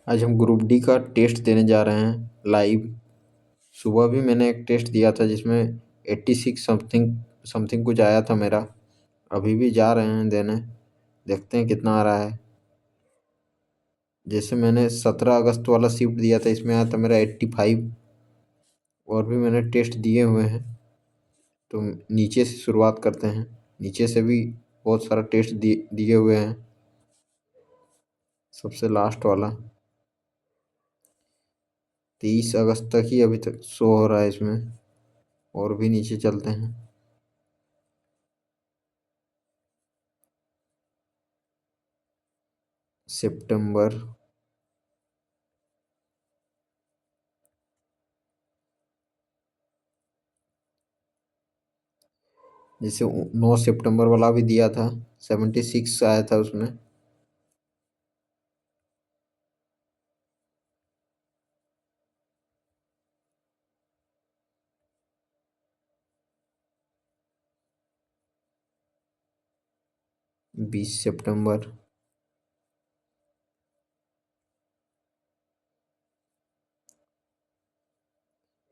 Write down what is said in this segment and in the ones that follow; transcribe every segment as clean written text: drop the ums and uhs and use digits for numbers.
आज हम group D का टेस्ट देने जा रहे हैं लाइव। सुबह भी मैंने एक टेस्ट दिया था जिसमें 86 समथिंग समथिंग कुछ आया था मेरा। अभी भी जा रहे हैं देने, देखते हैं कितना आ रहा है। जैसे मैंने 17 अगस्त वाला शिफ्ट दिया था, इसमें आया था मेरा 85। और भी मैंने टेस्ट दिए हुए हैं, तो नीचे से शुरुआत करते हैं। नीचे से भी बहुत सारा टेस्ट दिए हुए हैं। सबसे लास्ट वाला 23 अगस्त तक ही अभी तक शो हो रहा है इसमें। और भी नीचे चलते हैं। सितंबर, जैसे 9 सितंबर वाला भी दिया था, 76 आया था उसमें। बीस सितंबर,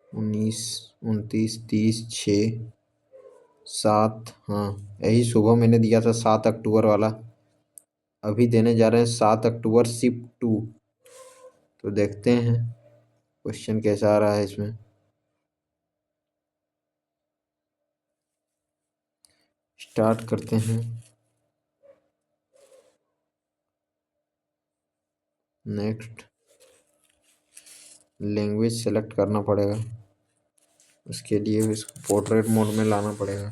19, 29, 30, 6, 7। हाँ, यही सुबह मैंने दिया था 7 अक्टूबर वाला। अभी देने जा रहे हैं 7 अक्टूबर शिफ्ट 2। तो देखते हैं क्वेश्चन कैसा आ रहा है इसमें। स्टार्ट करते हैं। नेक्स्ट, लैंग्वेज सेलेक्ट करना पड़ेगा। उसके लिए इसको पोर्ट्रेट मोड में लाना पड़ेगा।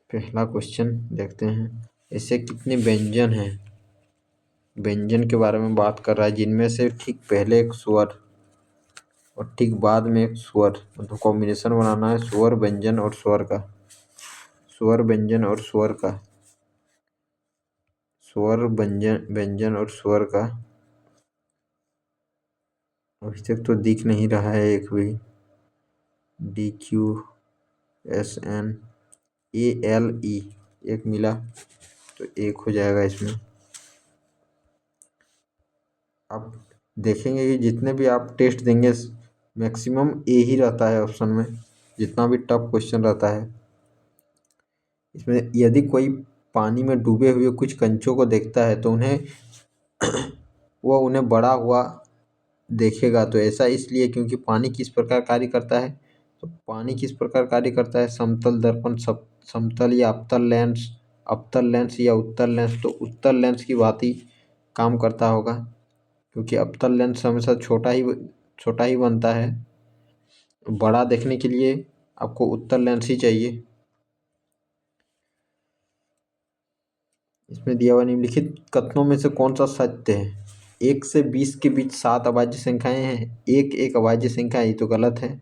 पहला क्वेश्चन देखते हैं। ऐसे कितने व्यंजन हैं? व्यंजन के बारे में बात कर रहा है, जिनमें से ठीक पहले एक स्वर और ठीक बाद में एक स्वर, मतलब कॉम्बिनेशन बनाना है स्वर व्यंजन और स्वर का। स्वर व्यंजन और स्वर का, स्वर व्यंजन व्यंजन और स्वर का। अभी तक तो दिख नहीं रहा है एक भी। D Q S N A L E एक मिला, तो एक हो जाएगा इसमें। आप देखेंगे कि जितने भी आप टेस्ट देंगे मैक्सिमम ए ही रहता है ऑप्शन में, जितना भी टफ क्वेश्चन रहता है। इसमें यदि कोई पानी में डूबे हुए कुछ कंचों को देखता है तो वह उन्हें बड़ा हुआ देखेगा। तो ऐसा इसलिए क्योंकि पानी किस प्रकार कार्य करता है। तो पानी किस प्रकार कार्य करता है, समतल दर्पण, समतल या अवतल लेंस या उत्तल लेंस। तो उत्तल लेंस की भांति काम करता होगा, क्योंकि अवतल लेंस हमेशा छोटा ही बनता है। बड़ा देखने के लिए आपको उत्तल लेंस ही चाहिए। इसमें दिया हुआ निम्नलिखित कथनों में से कौन सा सत्य है? 1 से 20 के बीच 7 अभाज्य संख्याएं हैं, एक अभाज्य संख्या है, ये तो गलत है।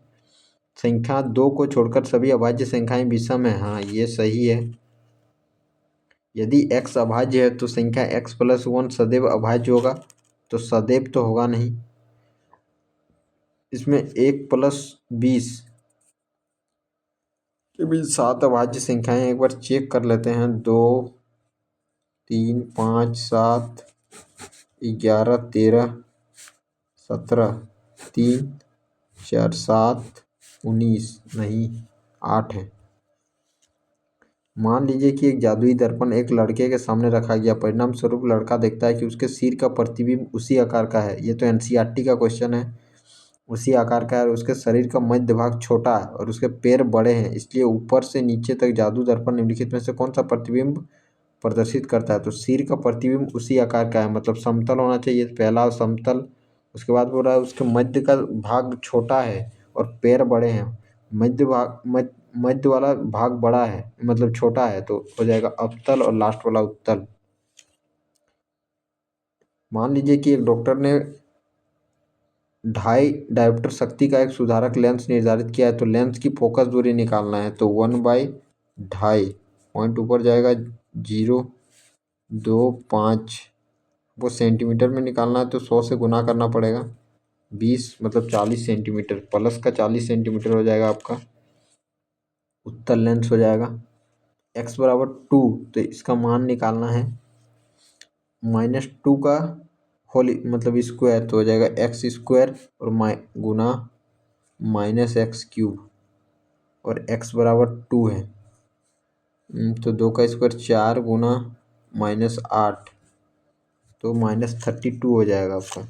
संख्या 2 को छोड़कर सभी अभाज्य संख्याएं विषम है, हाँ ये सही है। यदि x अभाज्य है तो संख्या x+1 सदैव अभाज्य होगा, तो सदैव तो होगा नहीं। इसमें 1+20 के बीच 7 अभाज्य संख्याएं एक बार चेक कर लेते हैं। 2, 3, 5, 7, 11, 13, 17, 3, 4, 7, 19, नहीं 8 है। मान लीजिए कि एक जादुई दर्पण एक लड़के के सामने रखा गया। परिणाम स्वरूप लड़का देखता है कि उसके सिर का प्रतिबिंब उसी आकार का है। ये तो एनसीईआरटी का क्वेश्चन है। उसी आकार का है और उसके शरीर का मध्य भाग छोटा है और उसके पैर बड़े हैं, इसलिए ऊपर से नीचे तक जादू दर्पण निम्नलिखित में से कौन सा प्रतिबिंब प्रदर्शित करता है। तो सिर का प्रतिबिंब उसी आकार का है, मतलब समतल होना चाहिए। पहला समतल, उसके बाद बोल रहा है उसके मध्य का भाग छोटा है और पैर बड़े हैं। मध्य वाला भाग बड़ा है, मतलब छोटा है, तो हो जाएगा अवतल और लास्ट वाला उत्तल। मान लीजिए कि एक डॉक्टर ने 2.5 डायोप्टर शक्ति का एक सुधारक लेंस निर्धारित किया है। तो लेंस की फोकस दूरी निकालना है, तो 1/2 पॉइंट ऊपर जाएगा 0.25। वो सेंटीमीटर में निकालना है तो 100 से गुना करना पड़ेगा। 20 मतलब 40 सेंटीमीटर, प्लस का 40 सेंटीमीटर हो जाएगा आपका उत्तर लेंस हो जाएगा। x बराबर 2, तो इसका मान निकालना है -2 का होल मतलब स्क्वायर, तो हो जाएगा एक्स स्क्वायर और गुना -x³ और x बराबर 2 है। तो 2 का स्क्वायर 4 गुना -8, तो -32 हो जाएगा आपका।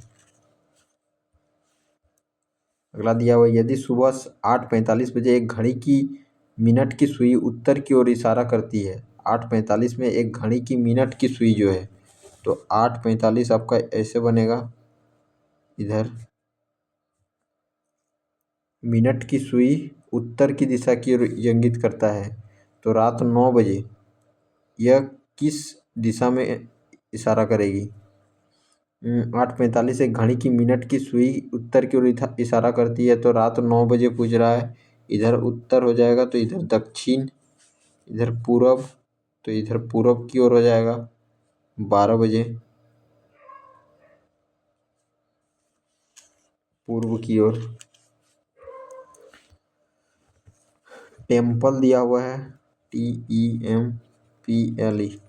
अगला दिया हुआ, यदि सुबह 8:45 बजे एक घड़ी की मिनट की सुई उत्तर की ओर इशारा करती है। 8:45 में एक घड़ी की मिनट की सुई जो है, तो 8:45 आपका ऐसे बनेगा, इधर मिनट की सुई उत्तर की दिशा की ओर इंगित करता है, तो रात 9 बजे यह किस दिशा में इशारा करेगी। 8:45 एक घड़ी की मिनट की सुई उत्तर की ओर इशारा करती है, तो रात 9 बजे पूछ रहा है। इधर उत्तर हो जाएगा, तो इधर दक्षिण, इधर पूरब, तो इधर पूरब की ओर हो जाएगा 12 बजे, पूर्व की ओर। टेम्पल दिया हुआ है TEMPLE,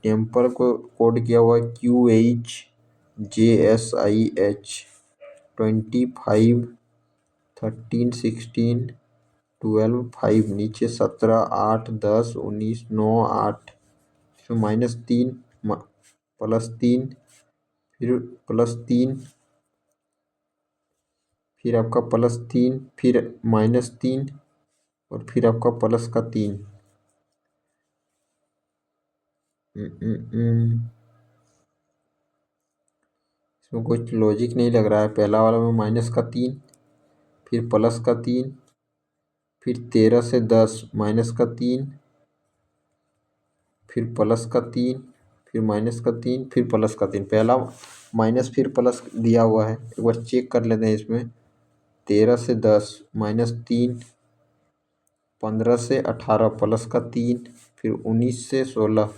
टेम्पल को कोड किया हुआ है QHJSIH 25 13 16 12 5, नीचे 17 8 10 19 9 8, इसमें -3 +3, फिर +3, फिर आपका +3, फिर -3 और फिर आपका प्लस का 3। इसमें कुछ लॉजिक नहीं लग रहा है। पहला वाला में -3, फिर +3, फिर 13 से 10 -3, फिर +3, फिर -3, फिर +3। पहला माइनस फिर प्लस दिया हुआ है, एक बार चेक कर लेते हैं इसमें। 13 से 10 -3, 15 से 18 +3, फिर 19 से 16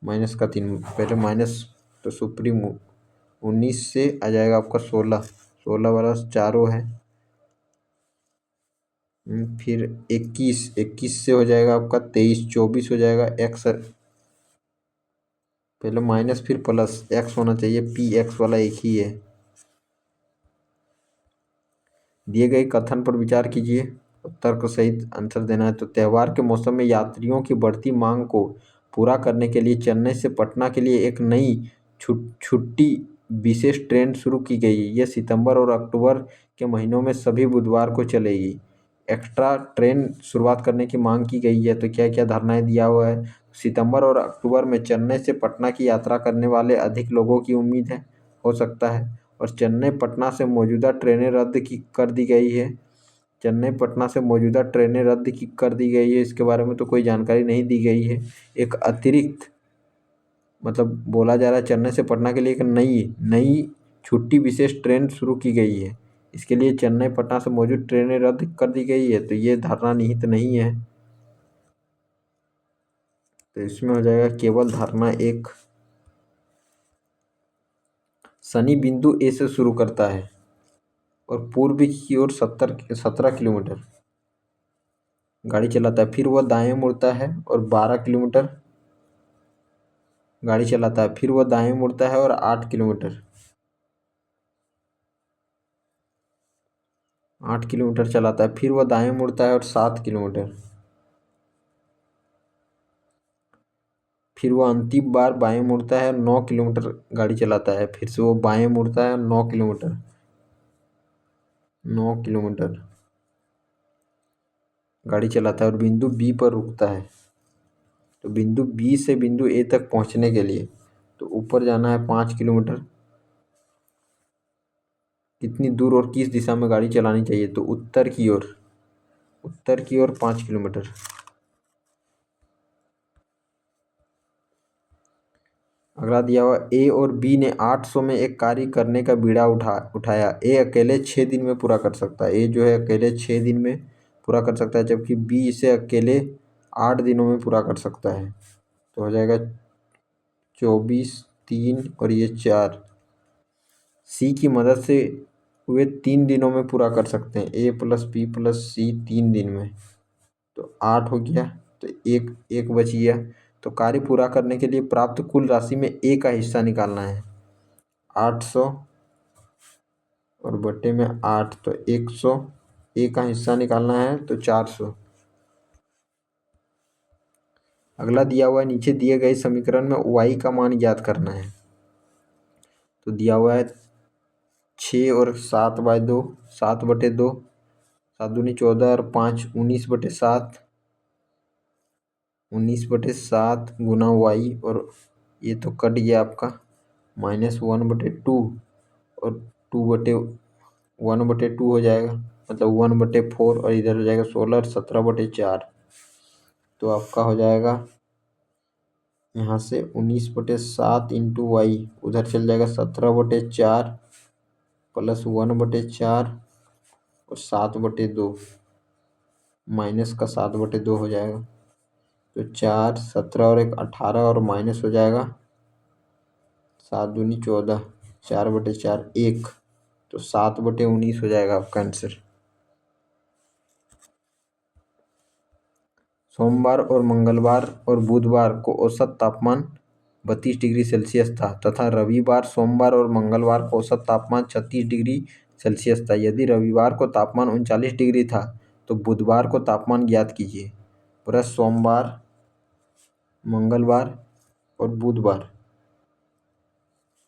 -3। पहले माइनस तो सुप्रीम 19 से आ जाएगा आपका 16, 16 वाला चारों है। फिर 21, 21 से हो जाएगा आपका 23, 24 हो जाएगा x। पहले माइनस फिर प्लस, x होना चाहिए, px वाला एक ही है। दिए गए कथन पर विचार कीजिए, तर्क सहित आंसर देना है। तो त्यौहार के मौसम में यात्रियों की बढ़ती मांग को पूरा करने के लिए चेन्नई से पटना के लिए एक नई छुट्टी विशेष ट्रेन शुरू की गई है। यह सितंबर और अक्टूबर के महीनों में सभी बुधवार को चलेगी। एक्स्ट्रा ट्रेन शुरुआत करने की मांग की गई है। तो क्या क्या धारणाएं दिया हुआ है। सितंबर और अक्टूबर में चेन्नई से पटना की यात्रा करने वाले अधिक लोगों की उम्मीद है, हो सकता है। और चेन्नई पटना से मौजूदा ट्रेनें रद्द कर दी गई है। चेन्नई पटना से मौजूदा ट्रेनें रद्द कर दी गई है, इसके बारे में तो कोई जानकारी नहीं दी गई है। एक अतिरिक्त मतलब बोला जा रहा है चेन्नई से पटना के लिए एक नई छुट्टी विशेष ट्रेन शुरू की गई है। इसके लिए चेन्नई पटना से मौजूद ट्रेनें रद्द कर दी गई है, तो ये धारणा निहित नहीं है। तो इसमें हो जाएगा केवल धारणा एक। शनि बिंदु ए से शुरू करता है और पूर्व की ओर 17 किलोमीटर गाड़ी चलाता है। फिर वह दाएं मुड़ता है और 12 किलोमीटर गाड़ी चलाता है। फिर वह दाएं मुड़ता है और 8 किलोमीटर चलाता है। फिर वह दाएं मुड़ता है और 7 किलोमीटर। फिर वह अंतिम बार बाएं मुड़ता है, 9 किलोमीटर गाड़ी चलाता है। फिर से वो बाएं मुड़ता है, 9 किलोमीटर, 9 किलोमीटर गाड़ी चलाता है और बिंदु बी पर रुकता है। तो बिंदु बी से बिंदु ए तक पहुंचने के लिए तो ऊपर जाना है 5 किलोमीटर। कितनी दूर और किस दिशा में गाड़ी चलानी चाहिए, तो उत्तर की ओर, उत्तर की ओर 5 किलोमीटर। अगला दिया हुआ, ए और बी ने 800 में एक कार्य करने का बीड़ा उठाया। ए अकेले 6 दिन में पूरा कर सकता है। ए जो है अकेले 6 दिन में पूरा कर सकता है, जबकि बी इसे अकेले 8 दिनों में पूरा कर सकता है। तो हो जाएगा 24, 3 और ये 4। सी की मदद से वे 3 दिनों में पूरा कर सकते हैं, A+B+C 3 दिन में। तो 8 हो गया, तो एक एक बच गया। तो कार्य पूरा करने के लिए प्राप्त कुल राशि में ए का हिस्सा निकालना है। 800 और बटे में 8, तो 100। ए का हिस्सा निकालना है तो 400। अगला दिया हुआ है, नीचे दिए गए समीकरण में वाई का मान ज्ञात करना है। तो दिया हुआ है 6 और 7/2, 7/2, 7×2 = 14 और 5 19/7, 19/7 गुना वाई, और ये तो कट गया आपका -1/2, और 1/2 हो जाएगा, मतलब 1/4, और इधर हो जाएगा 16 और 17/4। तो आपका हो जाएगा यहाँ से 19/7 इंटू वाई, उधर चल जाएगा 17/4 प्लस 1/4 और 7/2 माइनस का 7/2 हो जाएगा। तो 4, 17 और 1 18, और माइनस हो जाएगा 7×2 = 14, 4/4 1, तो 7/19 हो जाएगा आपका आंसर। सोमवार और मंगलवार और बुधवार को औसत तापमान 32 डिग्री सेल्सियस था तथा रविवार, सोमवार और मंगलवार को औसत तापमान 36 डिग्री सेल्सियस था। यदि रविवार को तापमान 39 डिग्री था तो बुधवार को तापमान ज्ञात कीजिए। पूरा सोमवार, मंगलवार और बुधवार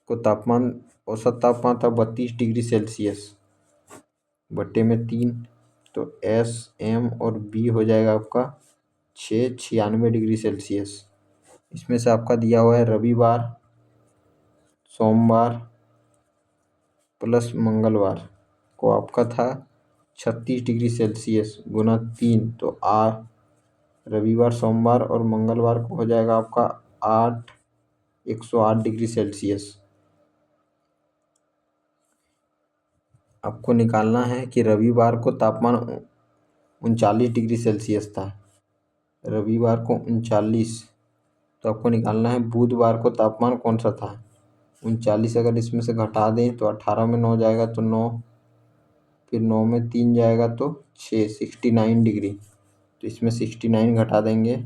को तापमान, औसत तापमान था 32 डिग्री सेल्सियस बटे में 3, तो एस, एम और बी हो जाएगा आपका 96 डिग्री सेल्सियस। इसमें से आपका दिया हुआ है रविवार, सोमवार प्लस मंगलवार को आपका था 36 डिग्री सेल्सियस गुना 3, तो रविवार, सोमवार और मंगलवार को हो जाएगा आपका 108 डिग्री सेल्सियस। आपको निकालना है कि रविवार को तापमान 39 डिग्री सेल्सियस था, रविवार को 39, तो आपको निकालना है बुधवार को तापमान कौन सा था 39। अगर इसमें से घटा दें तो 18 में 9 जाएगा तो 9, फिर 9 में 3 जाएगा तो 6, 69 डिग्री। तो इसमें 69 घटा देंगे,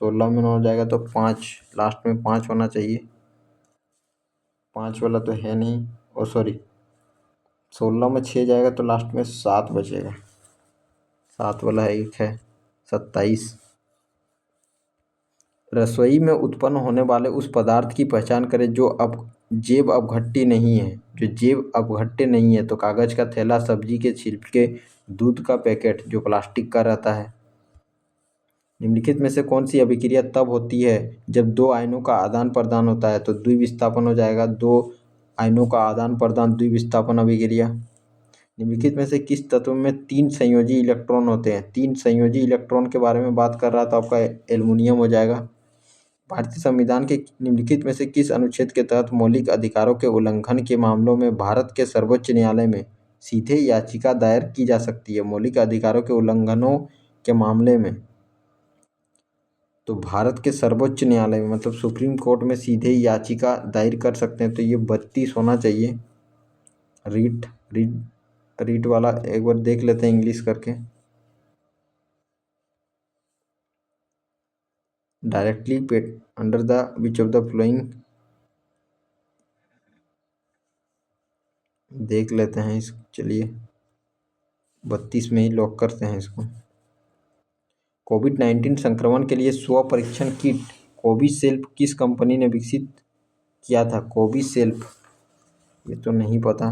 16 में 9 जाएगा तो 5, लास्ट में 5 होना चाहिए, 5 वाला तो है नहीं, और सॉरी 16 में 6 जाएगा तो लास्ट में 7 बचेगा, 7 वाला एक है 27। रसोई में उत्पन्न होने वाले उस पदार्थ की पहचान करें जो अब जैव अपघट्य नहीं है। जो जैव अपघट्य नहीं है तो कागज का थैला, सब्जी के छिलके, दूध का पैकेट जो प्लास्टिक का रहता है। निम्नलिखित में से कौन सी अभिक्रिया तब होती है जब दो आयनों का आदान प्रदान होता है? तो द्विविस्थापन हो जाएगा, दो आयनों का आदान प्रदान द्विविस्थापन अभिक्रिया। निम्नलिखित में से किस तत्व में 3 संयोजी इलेक्ट्रॉन होते हैं? 3 संयोजी इलेक्ट्रॉन के बारे में बात कर रहा था, आपका एल्युमिनियम हो जाएगा। भारतीय संविधान के निम्नलिखित में से किस अनुच्छेद के तहत मौलिक अधिकारों के उल्लंघन के मामलों में भारत के सर्वोच्च न्यायालय में सीधे याचिका दायर की जा सकती है? मौलिक अधिकारों के उल्लंघनों के मामले में तो भारत के सर्वोच्च न्यायालय में, मतलब सुप्रीम कोर्ट में सीधे याचिका दायर कर सकते हैं। तो ये 32 होना चाहिए। रीट वाला एक बार देख लेते हैं इंग्लिश करके। Directly paid under the which of the flowing, देख लेते हैं इस, चलिए 32 में ही लॉक करते हैं इसको। कोविड-19 संक्रमण के लिए स्व परीक्षण किट कोविशील्ड किस कंपनी ने विकसित किया था? कोविशील्ड, ये तो नहीं पता।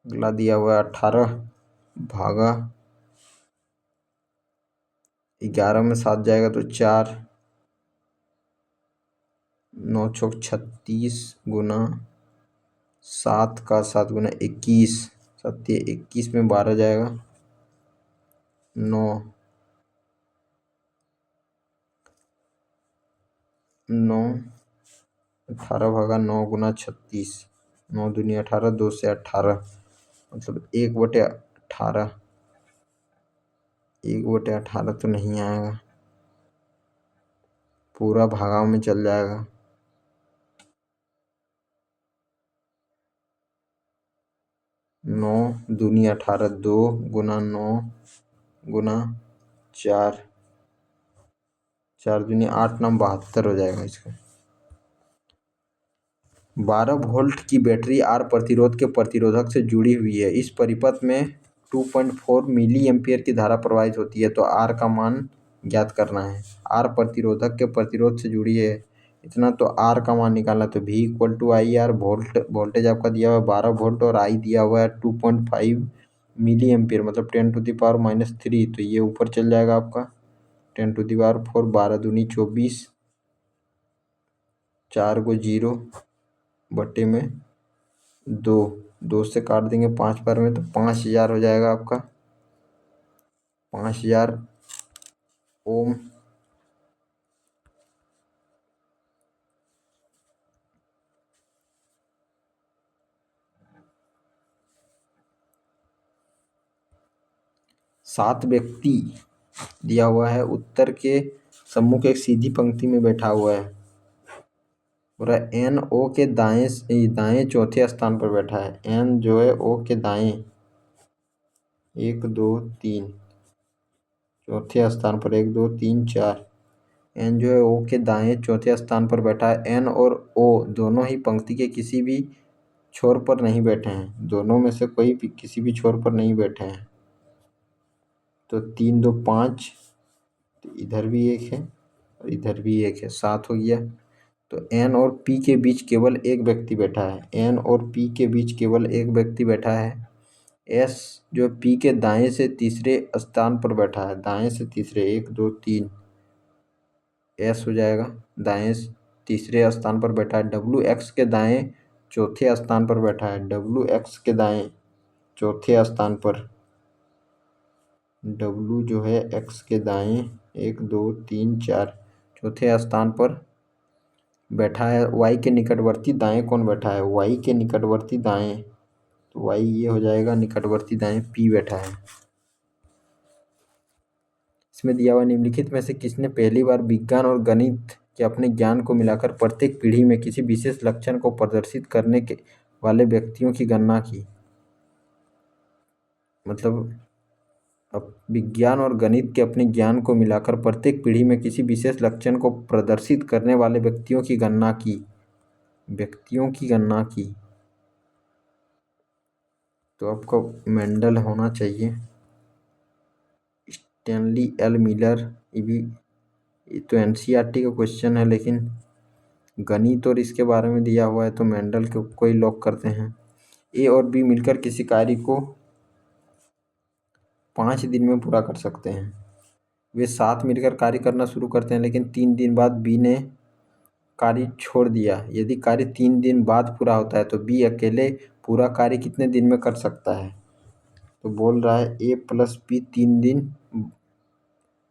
अगला दिया हुआ है 18 भागा 11 में 7 जाएगा तो 4, 9 चौक 36 गुना 7 का 7 गुना 21, 21 में 12 जाएगा 9, 9 18 भागा 9 गुना 36, 9 दूनी 18, 2 से 18, मतलब 1/18, 1/18 तो नहीं आएगा, पूरा भागाव में चल जाएगा। 9 दूनी 18, 2 गुना 9 गुना 4, 4 दूनी 8, 9 72 हो जाएगा इसका। 12 वोल्ट की बैटरी R प्रतिरोध के प्रतिरोधक से जुड़ी हुई है। इस परिपथ में 2.4 मिली एम्पियर की धारा प्रवाहित होती है, तो R का मान ज्ञात करना है। R प्रतिरोधक के प्रतिरोध से जुड़ी है इतना, तो R का मान निकालना, तो V equal to I R. Voltage आपका दिया हुआ है 12 वोल्ट और I दिया हुआ है 2.5 मिली एम्पियर, मतलब 10⁻³ तो ये ऊपर चल जाएगा आपका 10⁴। 12 दूनी 24, 4 को 0 बटे में 2, 2 से काट देंगे 5 बार में, तो 5000 हो जाएगा आपका, 5000 ओम। सात व्यक्ति दिया हुआ है, उत्तर के सम्मुख एक सीधी पंक्ति में बैठा हुआ है और एन ओ के दाएं चौथे स्थान पर बैठा है। एन जो है ओ के दाएं 1 2 3 चौथे स्थान पर 1 2 3 4, एन जो है ओ के दाएं चौथे स्थान पर बैठा है। एन और ओ दोनों ही पंक्ति के किसी भी छोर पर नहीं बैठे हैं, दोनों में से कोई भी किसी भी छोर पर नहीं बैठे हैं। तो 3 2 5, तो इधर भी 1 है और इधर भी 1 है, 7 हो गया। तो एन और पी के बीच केवल एक व्यक्ति बैठा है, एन और पी के बीच केवल एक व्यक्ति बैठा है। एस जो पी के दाएं से तीसरे स्थान पर बैठा है, दाएं से तीसरे 1 2 3, एस हो जाएगा, दाएं तीसरे स्थान पर बैठा है। डब्ल्यू एक्स के दाएं चौथे स्थान पर बैठा है, डब्ल्यू एक्स के दाएं चौथे स्थान पर, डब्ल्यू जो है एक्स के दाएं 1 2 3 4 चौथे स्थान पर बैठा है। वाई के निकटवर्ती दाएं कौन बैठा है, वाई के निकटवर्ती दाएं, तो वाई ये हो जाएगा, निकटवर्ती दाएं पी बैठा है। इसमें दिया हुआ निम्नलिखित में से किसने पहली बार विज्ञान और गणित के अपने ज्ञान को मिलाकर प्रत्येक पीढ़ी में किसी विशेष लक्षण को प्रदर्शित करने के वाले व्यक्तियों की गणना की। मतलब अब विज्ञान और गणित के अपने ज्ञान को मिलाकर प्रत्येक पीढ़ी में किसी विशेष लक्षण को प्रदर्शित करने वाले व्यक्तियों की गणना की, व्यक्तियों की गणना की। तो आपको मेंडल होना चाहिए, स्टैनली एल मिलर, ये तो एनसीईआरटी का क्वेश्चन है, लेकिन गणित और इसके बारे में दिया हुआ है तो मेंडल को ही लॉक करते हैं। ए और बी मिलकर किसी कार्य को 5 दिन में पूरा कर सकते हैं। वे साथ मिलकर कार्य करना शुरू करते हैं, लेकिन 3 दिन बाद बी ने कार्य छोड़ दिया। यदि कार्य 3 दिन बाद पूरा होता है तो बी अकेले पूरा कार्य कितने दिन में कर सकता है। तो बोल रहा है ए प्लस बी 3 दिन,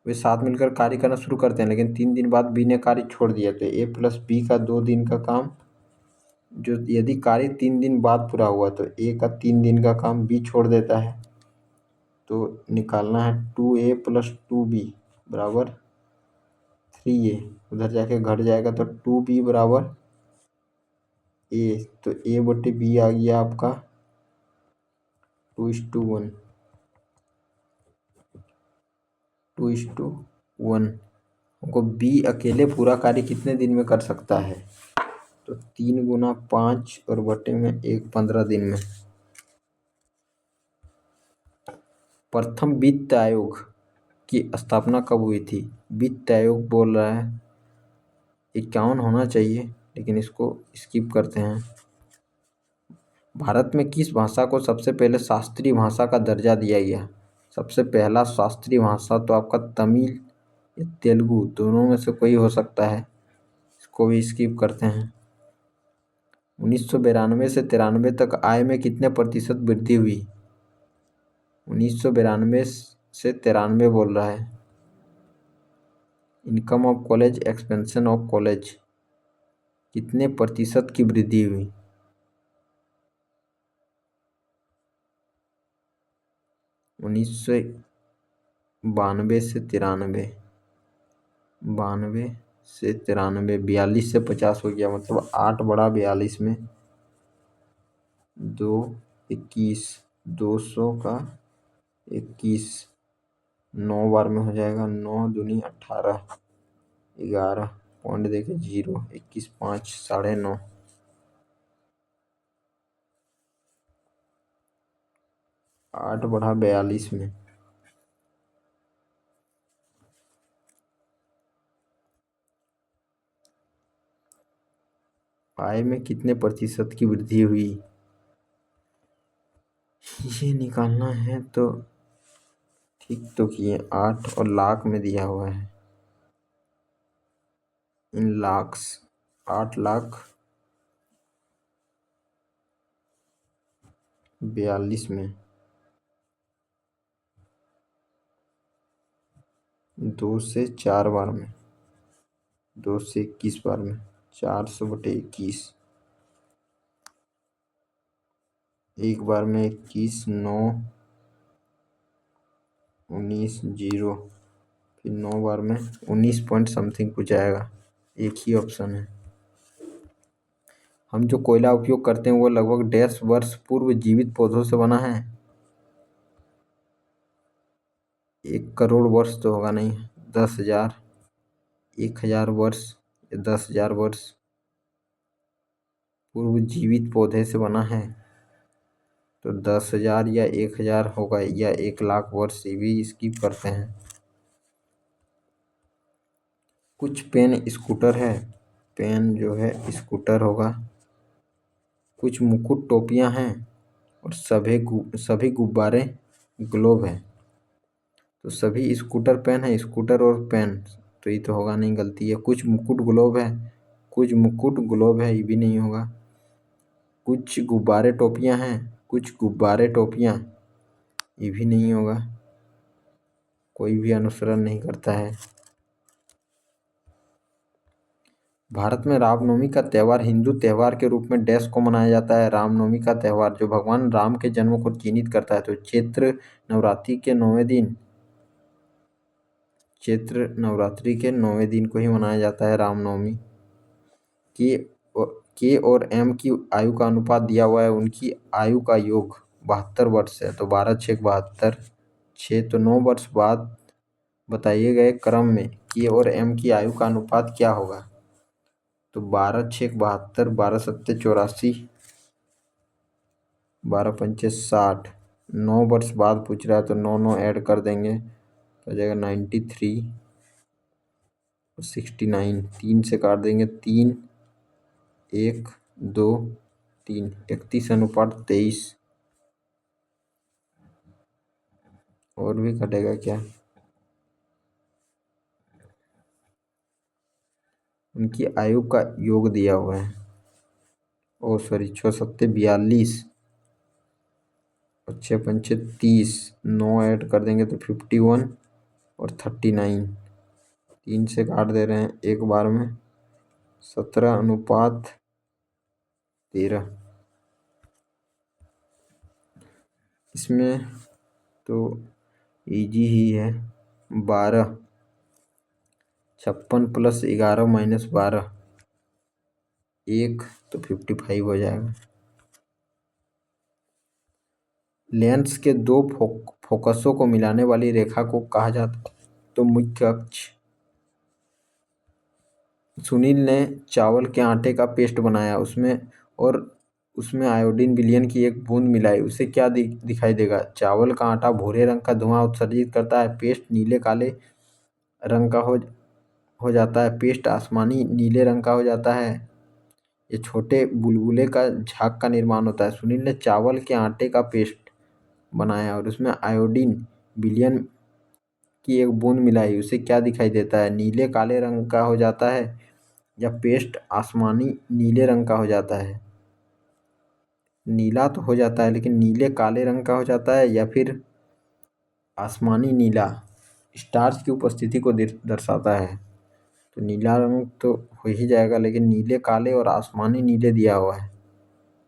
वे साथ मिलकर कार्य करना शुरू करते हैं, लेकिन 3 दिन बाद बी ने कार्य छोड़ दिया, तो ए प्लस बी का 2 दिन का काम, जो यदि कार्य 3 दिन बाद पूरा हुआ तो ए का 3 दिन का काम बी छोड़ देता है। तो निकालना है 2a प्लस 2b बराबर 3a, उधर जाके घट जाएगा तो 2b बराबर ए, तो a बटे b आ गया आपका 2:1, 2:1। हमको बी अकेले पूरा कार्य कितने दिन में कर सकता है, तो 3 गुना 5 और बटे में 1, 15 दिन में। प्रथम वित्त आयोग की स्थापना कब हुई थी। वित्त आयोग बोल रहा है 51 होना चाहिए, लेकिन इसको स्किप करते हैं। भारत में किस भाषा को सबसे पहले शास्त्रीय भाषा का दर्जा दिया गया। सबसे पहला शास्त्रीय भाषा तो आपका तमिल या तेलुगु, दोनों में से कोई हो सकता है, इसको भी स्किप करते हैं। 1992 से 93 तक आय में कितने प्रतिशत वृद्धि हुई। 1992 से 93 बोल रहा है। Income of college, expansion of college, कितने प्रतिशत की वृद्धि हुई। 1992 से 93, 92 से 93, 42 से 50 हो गया, मतलब 8 बढ़ा 42 में 2, 21, 200 का 21, 9 बार में हो जाएगा, 9 दूनी 18, 11 पॉइंट देखिए 0, 21, 5, 9.5, 8 बढ़ा 42 में आय में कितने प्रतिशत की वृद्धि हुई, ये निकालना है तो ठीक तो किए। 8 और लाख में दिया हुआ है, इन लाख्स, 8,42 में 2 से 4 बार में, 2 से 21 बार में 400/21, एक बार में 21, 9, 19, 0, फिर 9 बार में 19 पॉइंट समथिंग कुछ आएगा। एक ही ऑप्शन है। हम जो कोयला उपयोग करते हैं वो लगभग 1.5 वर्ष पूर्व जीवित पौधों से बना है। 1 करोड़ वर्ष तो होगा नहीं, 10,000, 1,000 वर्ष या 10,000 वर्ष पूर्व जीवित पौधे से बना है, तो 10,000 या 1,000 होगा, या 1,00,000 वर्ष, ये भी स्किप करते हैं। कुछ पेन स्कूटर है, पेन जो है स्कूटर होगा। कुछ मुकुट टोपियां हैं और सभी गुब्बारे ग्लोब है, तो सभी स्कूटर पेन है, स्कूटर और पेन, तो ये तो होगा नहीं, गलती है। कुछ मुकुट ग्लोब है, कुछ मुकुट ग्लोब है, ये भी नहीं होगा। कुछ गुब्बारे टोपियां हैं, कुछ गुब्बारे टोपियां, ये भी नहीं होगा, कोई भी अनुसरण नहीं करता है। भारत में रामनवमी का त्यौहार हिंदू त्यौहार के रूप में डैश को मनाया जाता है। रामनवमी का त्यौहार जो भगवान राम के जन्म को चिन्हित करता है, तो चैत्र नवरात्रि के 9वें दिन को ही मनाया जाता है रामनवमी। के और एम की आयु का अनुपात दिया हुआ है, उनकी आयु का योग 72 वर्ष है, तो 12, 6, 72, 6, तो 9 वर्ष बाद बताइए गए क्रम में के और एम की आयु का अनुपात क्या होगा, तो 12, 6, 72, 12, 7, 84, 12, 5, 60, 9 वर्ष बाद पूछ रहा है, तो 9, 9 ऐड कर देंगे तो हो जाएगा 93 और 69, 3 से काट देंगे, 3, 1, 2, 3, 31:23, और भी कटेगा क्या, उनकी आयु का योग दिया हुआ है, ओ सॉरी 6, 7, 42 और 6, 5, 30, 9 ऐड कर देंगे तो 51 और 39, 3 से काट दे रहे हैं एक बार में, 17:13। इसमें तो इजी ही है, 12, 56 + 11 - 12, 1, तो 55 हो जाएगा। लेंस के दो फोकसों को मिलाने वाली रेखा को कहा जाता है, तो मुख्य अक्ष। सुनील ने चावल के आटे का पेस्ट बनाया, उसमें आयोडीन विलयन की एक बूंद मिलाई, उसे क्या दिखाई देगा। चावल का आटा भूरे रंग का धुआं उत्सर्जित करता है, पेस्ट नीले काले रंग का हो जाता है, पेस्ट आसमानी नीले रंग का हो जाता है, ये छोटे बुलबुले का झाग का निर्माण होता है। सुनील ने चावल के आटे का पेस्ट बनाया और उसमें आयोडीन विलयन की एक बूंद मिलाई, उसे क्या दिखाई देता है, नीले काले रंग का हो जाता है या पेस्ट आसमानी नीले रंग का हो जाता है। नीला तो हो जाता है, लेकिन नीले काले रंग का हो जाता है या फिर आसमानी नीला, स्टार्च की उपस्थिति को दर्शाता है, तो नीला रंग तो हो ही जाएगा, लेकिन नीले काले और आसमानी नीले दिया हुआ है,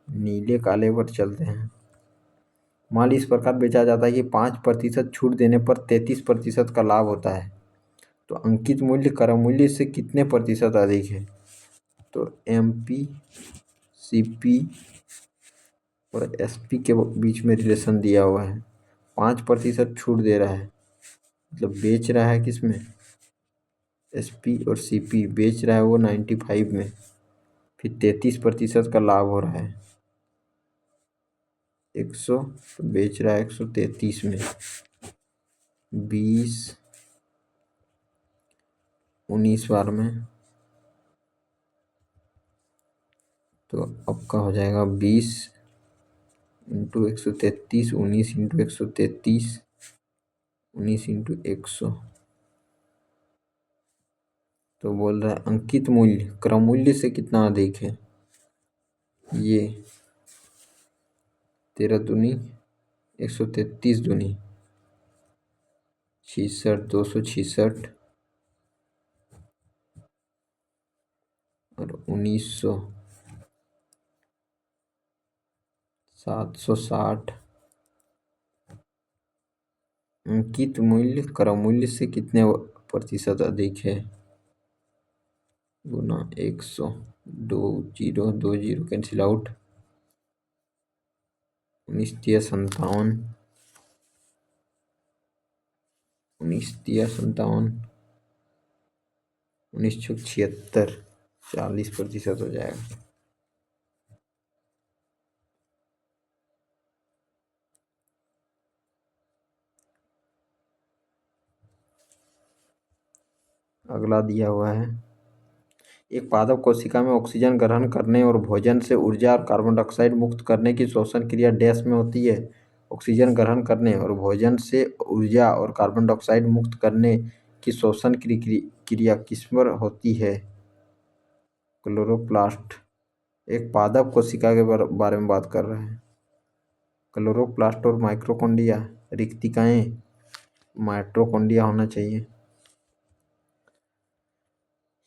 नीले काले पर चलते हैं। माल इस प्रकार बेचा जाता है कि 5% छूट देने पर 33% का लाभ होता है, तो अंकित मूल्य क्रम मूल्य से कितने प्रतिशत अधिक है? तो MP, CP और SP के बीच में रिलेशन दिया हुआ है। 5% छूट दे रहा है, मतलब बेच रहा है किस में? SP और CP बेच रहा है वो 95 में, फिर 33% का लाभ हो रहा है। 100 तो बेच रहा है 133 में, 20 19 बार में, तो आपका हो जाएगा 20 इंटू 133, 19 इंटू 133, 19 इंटू 100। तो बोल रहा है अंकित मूल्य क्रम मूल्य से कितना अधिक है? ये 13 दूनी 133 दूनी 66, 266 और 1900 760। अंकित मूल्य क्रम मूल्य से कितने प्रतिशत अधिक है? गुना 100, 2 जीरो कैंसिल आउट, 19 तिया 57, 19 तिया 57, 1976, 40% हो जाएगा। अगला दिया हुआ है, एक पादप कोशिका में ऑक्सीजन ग्रहण करने और भोजन से ऊर्जा और कार्बन डाइऑक्साइड मुक्त करने की श्वसन क्रिया डैश में होती है। ऑक्सीजन ग्रहण करने और भोजन से ऊर्जा और कार्बन डाइऑक्साइड मुक्त करने की श्वसन क्रिया किसमें होती है? क्लोरोप्लास्ट। एक पादप कोशिका के बारे में बात कर रहे हैं। क्लोरोप्लास्ट और माइटोकॉन्ड्रिया, रिक्तिकाएं माइटोकॉन्ड्रिया होना चाहिए।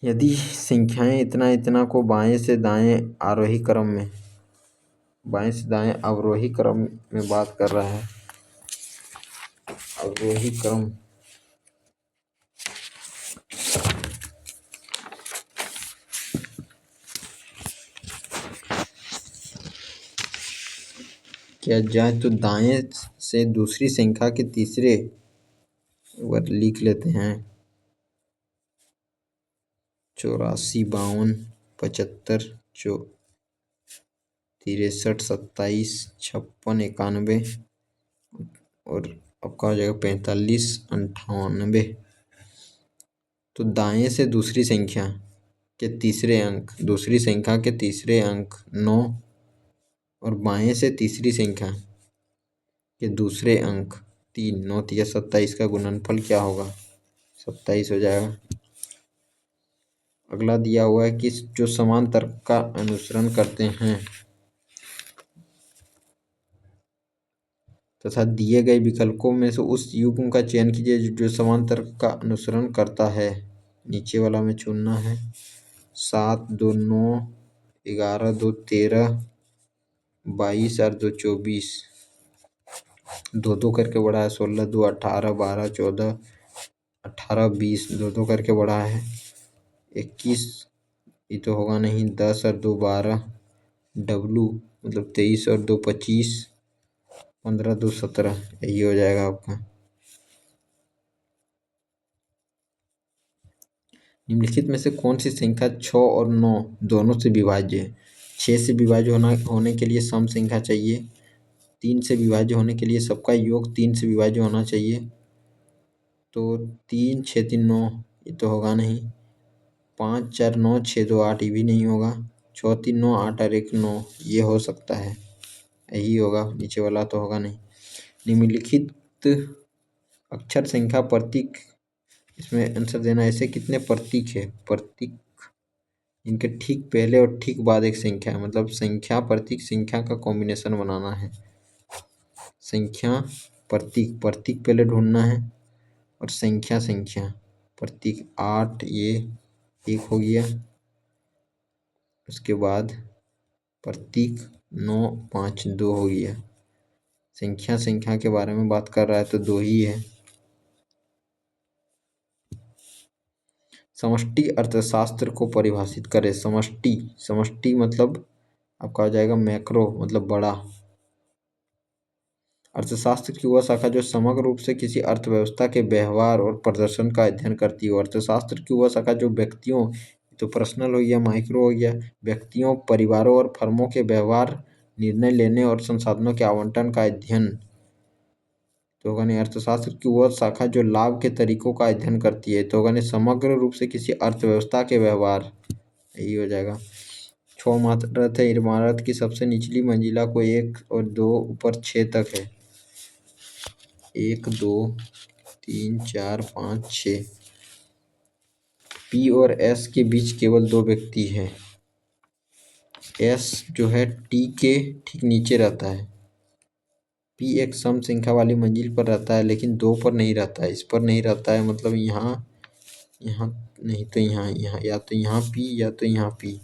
यदि संख्याएं इतना इतना को बाएं से दाएं आरोही क्रम में, बाएं से दाएं अवरोही क्रम में बात कर रहा है। अवरोही क्रम किया जाए तो दाएं से दूसरी संख्या के तीसरे वर्ग लिख लेते हैं। 84, 52, 75, 63, 27, 56, 91 और आपका हो जाएगा 45, 98। तो दाएं से दूसरी संख्या के तीसरे अंक, दूसरी संख्या के तीसरे अंक 9 और बाएं से तीसरी संख्या के दूसरे अंक 3, 9 तिया 27 का गुणनफल क्या होगा? 27 हो जाएगा। अगला दिया हुआ है कि जो समान तर्क का अनुसरण करते हैं तथा दिए गए विकल्पों में से उस युग्म का चयन कीजिए जो समान तर्क का अनुसरण करता है। नीचे वाला में चुनना है। 7, 2, 9, 11, 2, 13, 22 और 2, 24, 2 करके बढ़ा है। 16, 2, 18, 12, 14, 18, 20, 2 करके बढ़ा है। 21 ये तो होगा नहीं। 10 और 2, 12, W मतलब 23 और 2, 25, 15, 2, 17, यही हो जाएगा आपका। निम्नलिखित में से कौन सी संख्या 6 और 9 दोनों से विभाज्य है? 6 से विभाज्य होने के लिए सम संख्या चाहिए। 3 से विभाज्य होने के लिए सबका योग 3 से विभाज्य होना चाहिए। तो 3, 6, 3, 9 ये तो होगा नहीं। 5, 4, 9, 6, 2, 8 ये भी नहीं होगा। 6, 3, 9, 8 और 1, 9 ये हो सकता है, यही होगा। नीचे वाला तो होगा नहीं। निम्नलिखित अक्षर संख्या प्रतीक, इसमें आंसर देना। ऐसे कितने प्रतीक है? प्रतीक इनके ठीक पहले और ठीक बाद एक संख्या है, मतलब संख्या प्रतीक संख्या का कॉम्बिनेशन बनाना है। संख्या प्रतीक, प्रतीक पहले ढूंढना है और संख्या प्रतीक 8 ये 1 हो गया। उसके बाद प्रतीक 9, 5, 2 हो गया। संख्या के बारे में बात कर रहा है तो 2 ही है। समष्टि अर्थशास्त्र को परिभाषित करें। समष्टि समष्टि मतलब आपका हो जाएगा मैक्रो, मतलब बड़ा। अर्थशास्त्र की वह शाखा जो समग्र रूप से किसी अर्थव्यवस्था के व्यवहार और प्रदर्शन का अध्ययन करती है। अर्थशास्त्र की वह शाखा जो व्यक्तियों, तो पर्सनल हो गया, माइक्रो हो गया, व्यक्तियों, परिवारों और फर्मों के व्यवहार, निर्णय लेने और संसाधनों के आवंटन का अध्ययन। तो होगा नहीं अर्थशास्त्र की वह शाखा जो लाभ के तरीकों का अध्ययन करती है। तो होगा नहीं समग्र रूप से किसी अर्थव्यवस्था के व्यवहार, यही हो जाएगा। 6 इमारत है। इमारत की सबसे निचली मंजिला को 1 और 2 ऊपर 6 तक है। 1 2 3 4 5 6। पी और एस के बीच केवल 2 व्यक्ति हैं। एस जो है टी के ठीक नीचे रहता है। पी एक सम संख्या वाली मंजिल पर रहता है, लेकिन 2 पर नहीं रहता है। इस पर नहीं रहता है, मतलब यहाँ यहाँ नहीं तो यहाँ, यहाँ या तो यहाँ पी या तो यहाँ पी।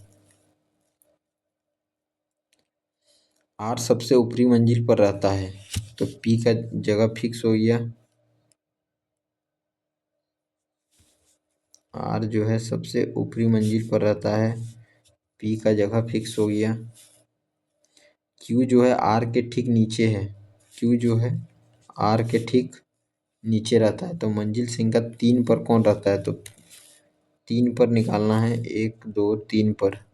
आर सबसे ऊपरी मंजिल पर रहता है, तो पी का जगह फिक्स हो गया। आर जो है सबसे ऊपरी मंजिल पर रहता है, पी का जगह फिक्स हो गया। क्यू जो है आर के ठीक नीचे है। क्यू जो है आर के ठीक नीचे रहता है। तो मंजिल संख्या 3 पर कौन रहता है, तो 3 पर निकालना है। 1 2 3 पर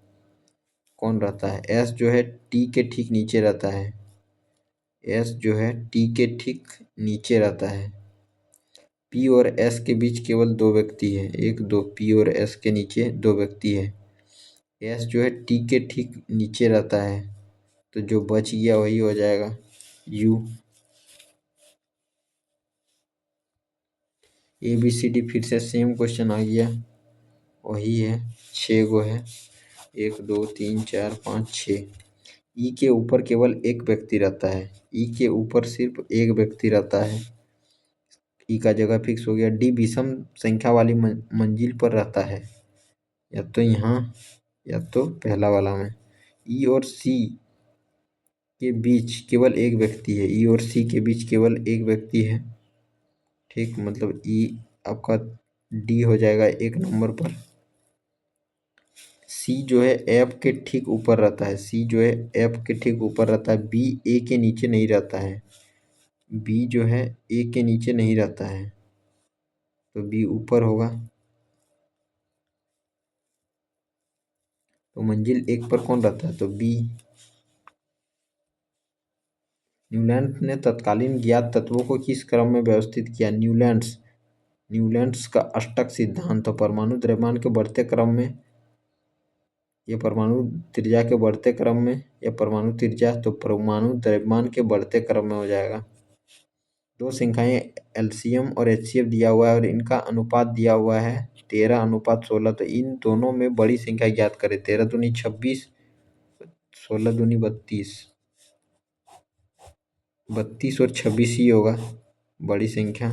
कौन रहता है। एस जो है टी के ठीक नीचे रहता है। एस जो है टी के ठीक नीचे रहता है। पी और एस के बीच केवल 2 व्यक्ति है। 1 2, पी और एस के नीचे 2 व्यक्ति है। एस जो है टी के ठीक नीचे रहता है, तो जो बच गया वही हो जाएगा U. A B C D फिर से सेम क्वेश्चन आ गया, वही है। 6 गो है। 1 2 3 4 5 6। ई के ऊपर केवल एक व्यक्ति रहता है। ई के ऊपर सिर्फ एक व्यक्ति रहता है। ई का जगह फिक्स हो गया। डी विषम संख्या वाली मंजिल पर रहता है, या तो यहाँ या तो पहला वाला में। ई और सी के बीच केवल एक व्यक्ति है। ई और सी के बीच केवल एक व्यक्ति है, ठीक, मतलब ई आपका डी हो जाएगा 1 नंबर पर। सी जो है एफ के ठीक ऊपर रहता है। सी जो है एफ के ठीक ऊपर रहता है। बी ए के नीचे नहीं रहता है। बी जो है ए के नीचे नहीं रहता है, तो बी ऊपर होगा। तो मंजिल 1 पर कौन रहता है, तो बी। न्यूलैंड ने तत्कालीन ज्ञात तत्वों को किस क्रम में व्यवस्थित किया। न्यूलैंड्स का अष्टक सिद्धांत। तो परमाणु द्रव्यमान के बढ़ते क्रम में, ये परमाणु त्रिज्या के बढ़ते क्रम में, या परमाणु त्रिज्या, तो परमाणु द्रव्यमान के बढ़ते क्रम में हो जाएगा। 2 संख्याएं एलसीएम और एचसीएफ दिया हुआ है और इनका अनुपात दिया हुआ है 13:16। तो इन दोनों में बड़ी संख्या ज्ञात करें। 13 दूनी 26, 16 दूनी 32। 32 और 26 ही होगा बड़ी संख्या।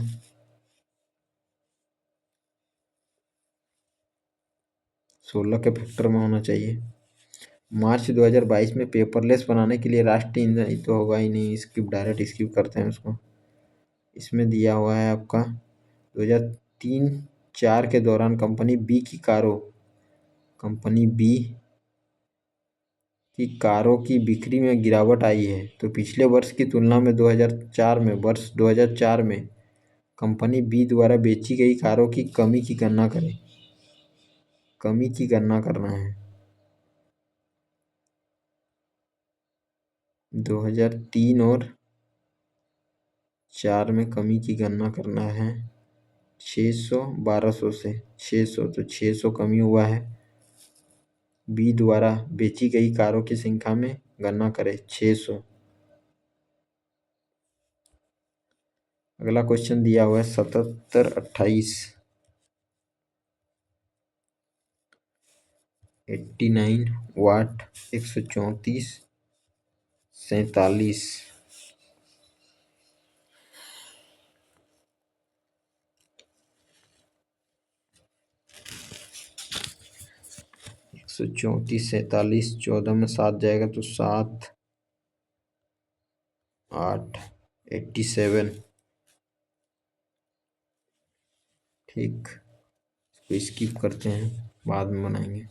16 के फैक्टर में होना चाहिए। मार्च 2022 में पेपरलेस बनाने के लिए राष्ट्रीय ईंधन, ये तो होगा ही नहीं, स्किप, डायरेक्ट स्किप करते हैं उसको। इसमें दिया हुआ है आपका 2003-4 के दौरान कंपनी बी की कारों की बिक्री में गिरावट आई है। तो पिछले वर्ष की तुलना में 2004 में कंपनी बी द्वारा बेची गई कारों की कमी की गणना करें। कमी की गणना करना है। 2003 और 4 में कमी की गणना करना है। 600 1200 से 600, तो 600 कमी हुआ है। बी द्वारा बेची गई कारों की संख्या में गणना करें 600। अगला क्वेश्चन दिया हुआ है 77-28। 89 वाट 134 47। 134 47, 14 में 7 जाएगा तो 7 8 87, ठीक। तो स्किप करते हैं, बाद में बनाएंगे।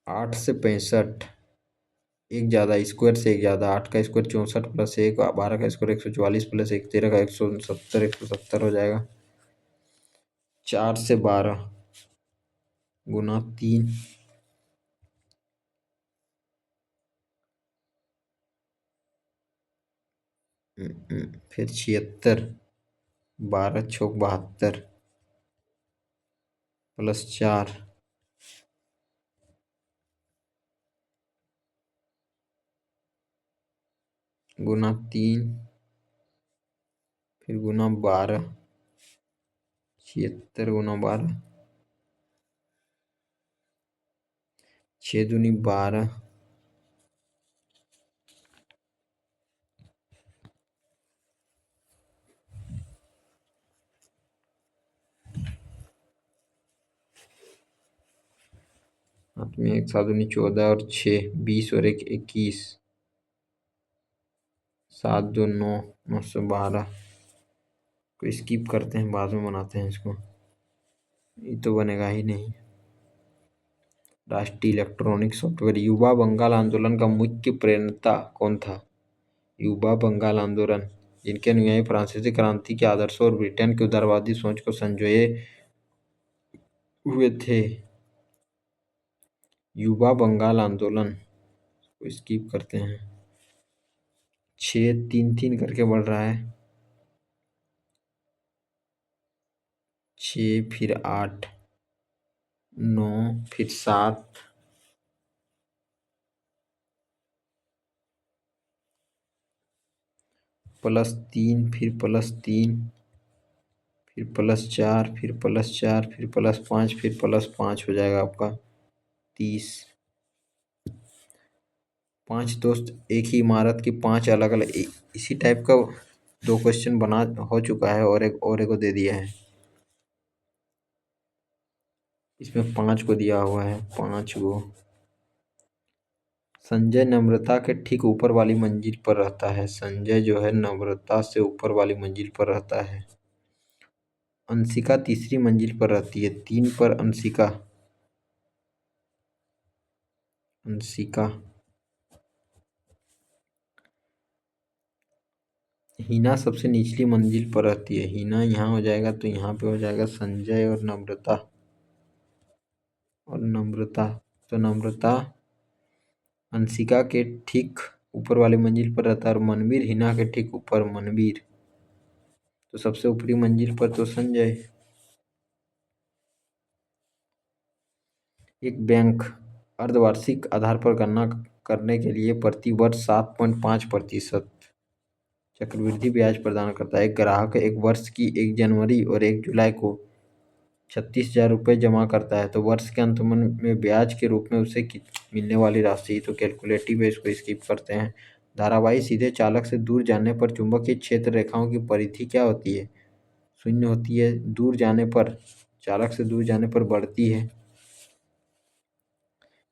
8 से 65, एक ज़्यादा, स्क्वायर से एक ज़्यादा। 8 का स्क्वायर 64 प्लस एक, 12 का स्क्वायर 144 प्लस एक, 13 का 170, 170 हो जाएगा। 4 से 12 गुना 3, फिर 76, 12 छोक 72 प्लस 4 गुना 3, फिर गुना 12, 76 गुना 12, 6 दूनी 12, हाथ में 1, 7 दूनी 14 और 6 20 और 1 21, 7 2 9, 912 को स्किप करते हैं, बाद में बनाते हैं इसको, ये तो बनेगा ही नहीं। राष्ट्रीय इलेक्ट्रॉनिक सॉफ्टवेयर। युवा बंगाल आंदोलन का मुख्य प्रेरणा कौन था? युवा बंगाल आंदोलन, जिनके अनुयायी फ्रांसीसी क्रांति के आदर्शों और ब्रिटेन की उदारवादी सोच को संजोए हुए थे। युवा बंगाल आंदोलन को स्किप करते हैं। 6 3 3 करके बढ़ रहा है। 6 फिर 8 9 फिर 7 +3 फिर +3 फिर +4 फिर +4 फिर +5 फिर +5 हो जाएगा आपका 30। 5 दोस्त एक ही इमारत की 5 अलग अलग इसी टाइप का 2 क्वेश्चन बना हो चुका है, और एक को दे दिया है। इसमें 5 को दिया हुआ है, 5 को। संजय नम्रता के ठीक ऊपर वाली मंजिल पर रहता है। संजय जो है नम्रता से ऊपर वाली मंजिल पर रहता है। अंशिका तीसरी मंजिल पर रहती है। 3 पर अंशिका। अंशिका। हिना सबसे निचली मंजिल पर रहती है। हिना यहाँ हो जाएगा, तो यहाँ पे हो जाएगा संजय और नम्रता और नम्रता। तो नम्रता अंशिका के ठीक ऊपर वाली मंजिल पर रहता है और मनवीर हिना के ठीक ऊपर। मनवीर तो सबसे ऊपरी मंजिल पर तो संजय। एक बैंक अर्धवार्षिक आधार पर गणना करने के लिए प्रति वर्ष 7.5% चक्रवृद्धि ब्याज प्रदान करता है। एक ग्राहक एक वर्ष की 1 जनवरी और 1 जुलाई को 36,000 रुपये जमा करता है, तो वर्ष के अंत में ब्याज के रूप में उसे मिलने वाली राशि, तो कैलकुलेटिव है, इसको स्किप करते हैं। धारावाही सीधे चालक से दूर जाने पर चुंबकीय क्षेत्र रेखाओं की परिधि क्या होती है? 0 होती है। दूर जाने पर, चालक से दूर जाने पर बढ़ती है।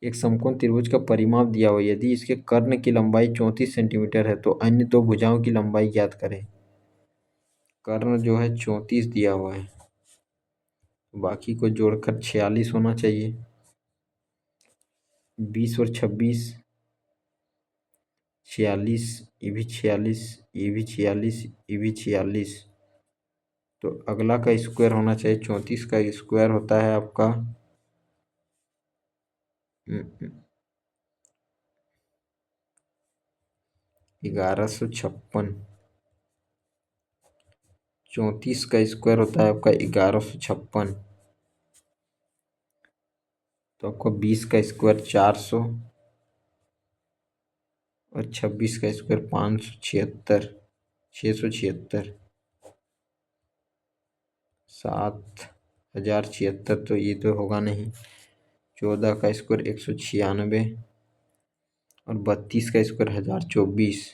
एक समकोण त्रिभुज का परिमाप दिया हुआ, यदि इसके कर्ण की लंबाई 34 सेंटीमीटर है तो अन्य 2 भुजाओं की लंबाई ज्ञात करें। कर्ण जो है 34 दिया हुआ है, बाकी को जोड़कर 46 होना चाहिए। 20 और 26 46, ये भी 46, ये भी 46, ये भी 46, तो अगला का स्क्वायर होना चाहिए। 34 का स्क्वायर होता है आपका 1156। 34 का स्क्वायर होता है आपका 1156, तो आपको 20 का स्क्वायर 400 और 26 का स्क्वायर 576, 676, 7,076, तो ये तो होगा नहीं। 14 का स्क्वायर 196 और 32 का स्क्वायर 1024,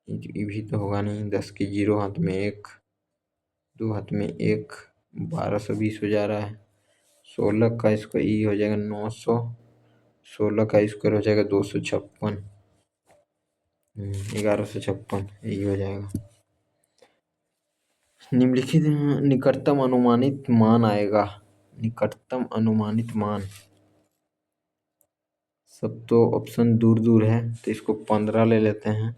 ये भी तो होगा नहीं। 10 की 0 हाथ में 1, 2 हाथ में 1, 1220 हो जा रहा है। 16 का स्क्वायर ये हो जाएगा 900, 16 का स्क्वायर हो जाएगा 256, 1156 यही हो जाएगा। निम्नलिखित निकटतम अनुमानित मान आएगा। निकटतम अनुमानित मान, सब तो ऑप्शन दूर दूर है, तो इसको 15 ले लेते हैं,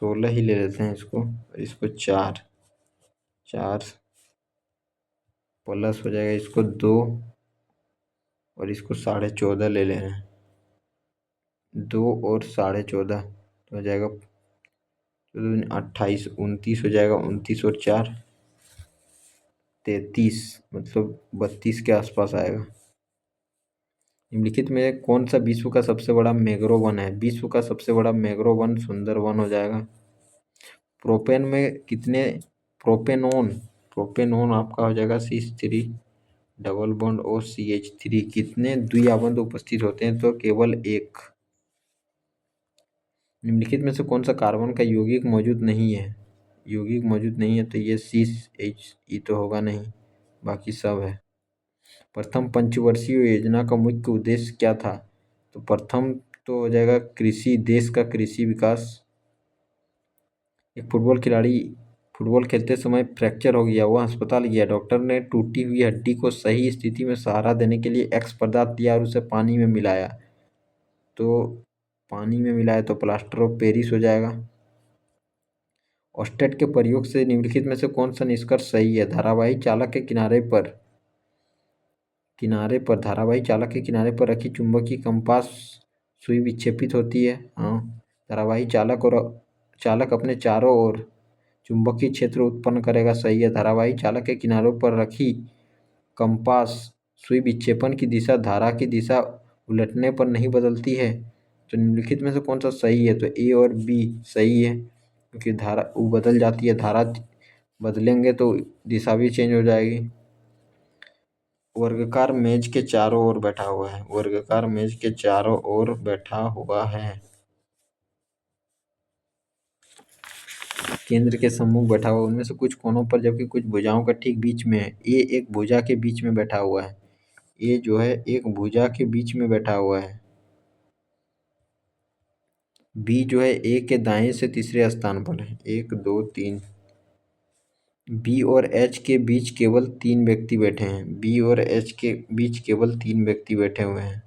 16 ही ले लेते हैं इसको, और इसको 4 4 प्लस हो जाएगा इसको 2, और इसको 14.5 ले ले रहे हैं, 2 और 14.5 तो हो जाएगा 28, 29 हो जाएगा, 29 और 4 33, मतलब 32 के आसपास आएगा। निम्नलिखित में कौन सा विश्व का सबसे बड़ा मैंग्रोव वन है? विश्व का सबसे बड़ा मैंग्रोव वन सुंदरवन हो जाएगा। प्रोपेन में कितने, प्रोपेनोन, प्रोपेनोन आपका हो जाएगा CH3 डबल बॉन्ड और CH3, कितने द्विआबंध उपस्थित होते हैं? तो केवल एक। निम्नलिखित में से कौन सा कार्बन का यौगिक मौजूद नहीं है? यौगिक मौजूद नहीं है तो ये CH तो होगा नहीं, बाकी सब है। प्रथम पंचवर्षीय योजना का मुख्य उद्देश्य क्या था? तो प्रथम तो हो जाएगा कृषि, देश का कृषि विकास। एक फुटबॉल खिलाड़ी फुटबॉल खेलते समय फ्रैक्चर हो गया, वह अस्पताल गया, डॉक्टर ने टूटी हुई हड्डी को सही स्थिति में सहारा देने के लिए एक्स पदार्थ दिया और उसे पानी में मिलाया, तो पानी में मिलाया तो प्लास्टर ऑफ पेरिस हो जाएगा। ऑस्टेट के प्रयोग से निम्नलिखित में से कौन सा निष्कर्ष सही है? धारावाही चालक के धारावाही चालक के किनारे पर रखी चुंबकीय कंपास सुई विक्षेपित होती है। हाँ, धारावाही चालक अपने चारों ओर चुंबकीय क्षेत्र उत्पन्न करेगा, सही है। धारावाही चालक के किनारों पर रखी कंपास सुई विक्षेपण की दिशा धारा की दिशा उलटने पर नहीं बदलती है। तो निम्नलिखित में से कौन सा सही है? तो ए और बी सही है, क्योंकि धारा वो बदल जाती है, धारा बदलेंगे तो दिशा भी चेंज हो जाएगी। वर्गाकार मेज के चारों ओर बैठा हुआ है, वर्गाकार मेज के चारों ओर बैठा हुआ है, केंद्र के सम्मुख बैठा हुआ, उनमें से कुछ कोनों पर जबकि कुछ भुजाओं का ठीक बीच में है। ये एक भुजा के बीच में बैठा हुआ है, ये जो है एक भुजा के बीच में बैठा हुआ है। बी जो है ए के दाएं से तीसरे स्थान पर है, 1 2 3। बी और एच के बीच केवल 3 व्यक्ति बैठे हैं, बी और एच के बीच केवल 3 व्यक्ति बैठे हुए हैं।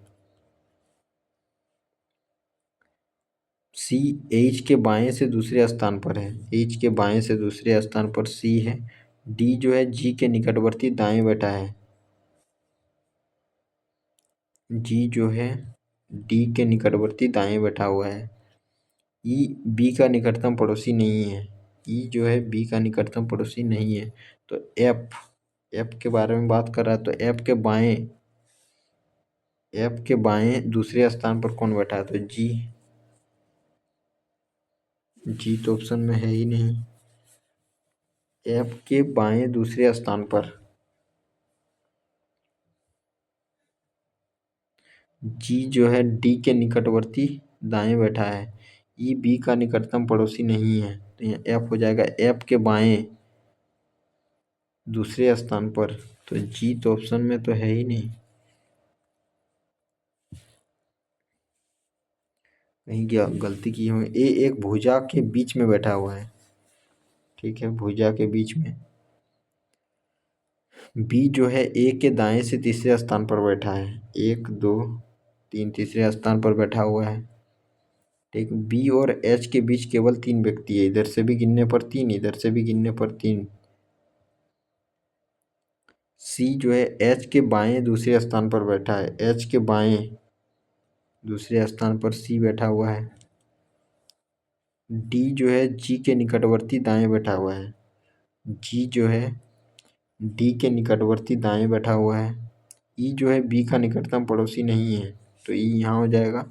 सी एच के बाएं से दूसरे स्थान पर है, एच के बाएं से दूसरे स्थान पर सी है। डी जो है जी के निकटवर्ती दाएं बैठा है, जी जो है डी के निकटवर्ती दाएं बैठा हुआ है। ई बी का निकटतम पड़ोसी नहीं है, ई जो है बी का निकटतम पड़ोसी नहीं है। तो एफ के बारे में बात कर रहा है, तो एफ के बाएं दूसरे स्थान पर कौन बैठा है? तो जी, जी तो ऑप्शन में है ही नहीं। एफ के बाएं दूसरे स्थान पर जी जो है डी के निकटवर्ती दाएं बैठा है। ई बी का निकटतम पड़ोसी नहीं है, तो यहाँ एफ हो जाएगा एफ के बाएं दूसरे स्थान पर, तो जी तो ऑप्शन में तो है ही नहीं, कहीं क्या गलती की हो। ए एक भुजा के बीच में बैठा हुआ है, ठीक है, भुजा के बीच में। बी जो है ए के दाएं से तीसरे स्थान पर बैठा है, 1 2 3 तीसरे स्थान पर बैठा हुआ है, ठीक। बी और एच के बीच केवल 3 व्यक्ति है, इधर से भी गिनने पर 3, इधर से भी गिनने पर 3। सी जो है एच के बाएं दूसरे स्थान पर बैठा है, एच के बाएं दूसरे स्थान पर सी बैठा हुआ है। डी जो है जी के निकटवर्ती दाएं बैठा हुआ है, जी जो है डी के निकटवर्ती दाएं बैठा हुआ है। ई जो है बी का निकटतम पड़ोसी नहीं है, तो ई यहाँ हो जाएगा।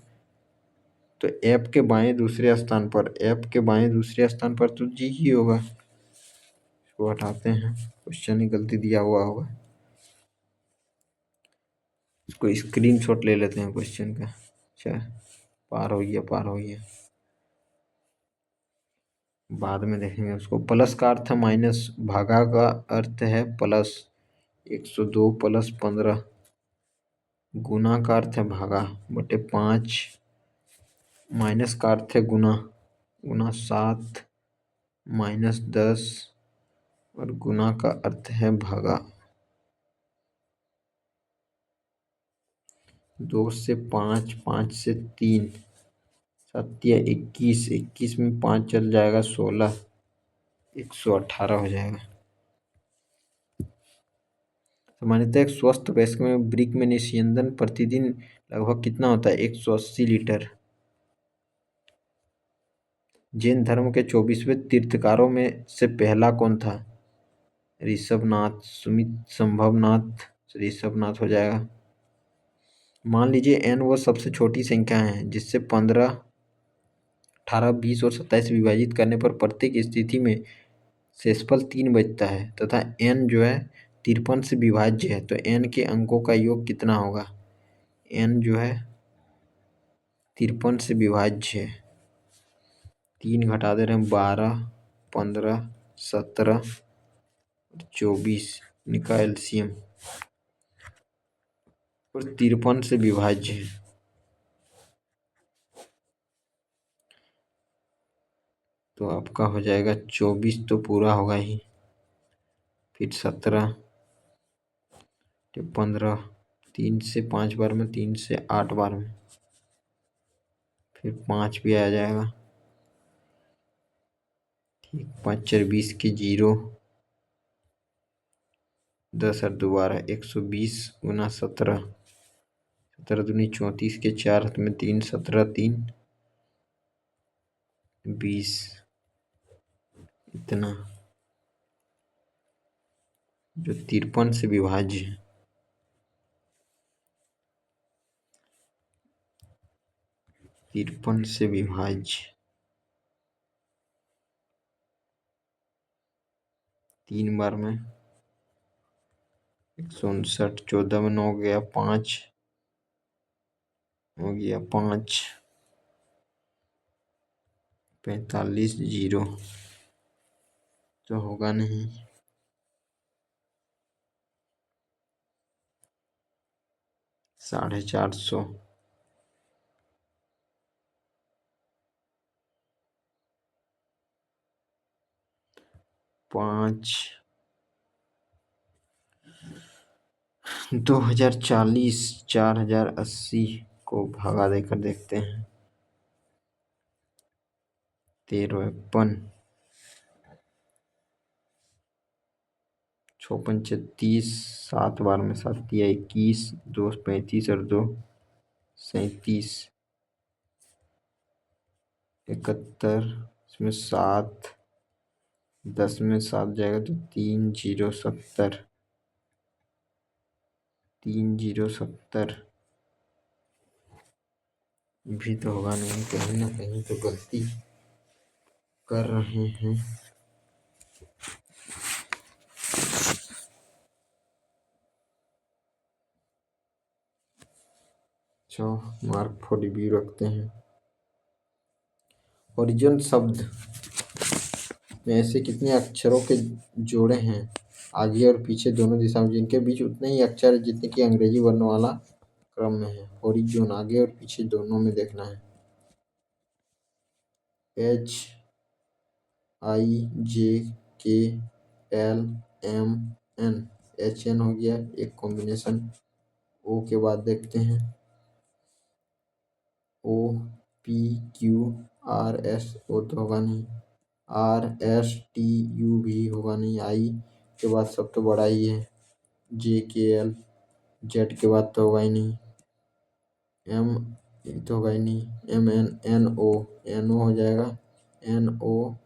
तो एफ के बाएं दूसरे स्थान पर, एफ के बाएं दूसरे स्थान पर तो जी ही होगा। इसको हटाते हैं, क्वेश्चन ही गलती दिया हुआ होगा, इसको स्क्रीनशॉट ले लेते हैं क्वेश्चन का। अच्छा, पार हो गया, पार हो गया, बाद में देखेंगे उसको। प्लस का अर्थ है माइनस, भागा का अर्थ है प्लस, 102 प्लस 15, गुना का अर्थ है भागा बटे 5, माइनस का अर्थ है गुना, गुना 7 -10 और गुना का अर्थ है भागा। 2 से 5, 5 से 3, 7 या 21, 21 में 5 चल जाएगा 16, 118 हो जाएगा। सामान्यतः एक स्वस्थ वयस्क में ब्रिक में निस्यंदन प्रतिदिन लगभग कितना होता है? 180 लीटर। जैन धर्म के 24वें तीर्थंकरों में से पहला कौन था? ऋषभनाथ, सुमित, संभवनाथ, ऋषभनाथ हो जाएगा। मान लीजिए n वो सबसे छोटी संख्या है जिससे 15, 18, 20 और 27 विभाजित करने पर प्रत्येक स्थिति में शेषफल 3 बचता है तथा n जो है 53 से विभाज्य है, तो n के अंकों का योग कितना होगा? n जो है 53 से विभाज्य है। 3 घटा दे रहे हैं, 12, 15, 17, 24 निका एलसीएम और 53 से विभाज्य है। तो आपका हो जाएगा 24 तो पूरा होगा ही, फिर 17, फिर 15, 3 से 5 बार में, 3 से 8 बार में, फिर 5 भी आ जाएगा। ठीक, 5 4 20 के 0, 10 और दोबारा 120 गुना 17, 17 दूनी 34 के 4 हाथ में 3, 17 3 20, इतना जो 53 से विभाज्य है। 53 से विभाज्य 3 बार में 159, 14 में 9 गया, 5 हो गया, 5, 45 0 तो होगा नहीं। 450, 5, 2040, 4080 को भगा देकर देखते हैं। 13 53, 6 35, 7 बार में 7 या 21, 2 35 और 2 37, 71, इसमें 7, 10 में 7 जाएगा तो 3 0 70, 3 0 70 भी तो होगा नहीं, कहीं ना कहीं तो गलती कर रहे हैं। अच्छा, मार्क फॉर रिव्यू रखते हैं। ओरिजिन शब्द में ऐसे कितने अक्षरों के जोड़े हैं आगे और पीछे दोनों दिशा में, जिनके बीच उतने ही अक्षर है जितने कि अंग्रेजी वर्णमाला क्रम में है? ओरिजिन आगे और पीछे दोनों में देखना है। HIJKLMN, HN हो गया एक कॉम्बिनेशन। ओ के बाद देखते हैं OPQRS, ओ तो होगा नहीं। RSTU भी होगा नहीं। आई के बाद सब तो बड़ा ही है। JKL, जेड के बाद तो होगा ही नहीं। M तो होगा ही नहीं। MNNO, NO हो जाएगा। NOPQR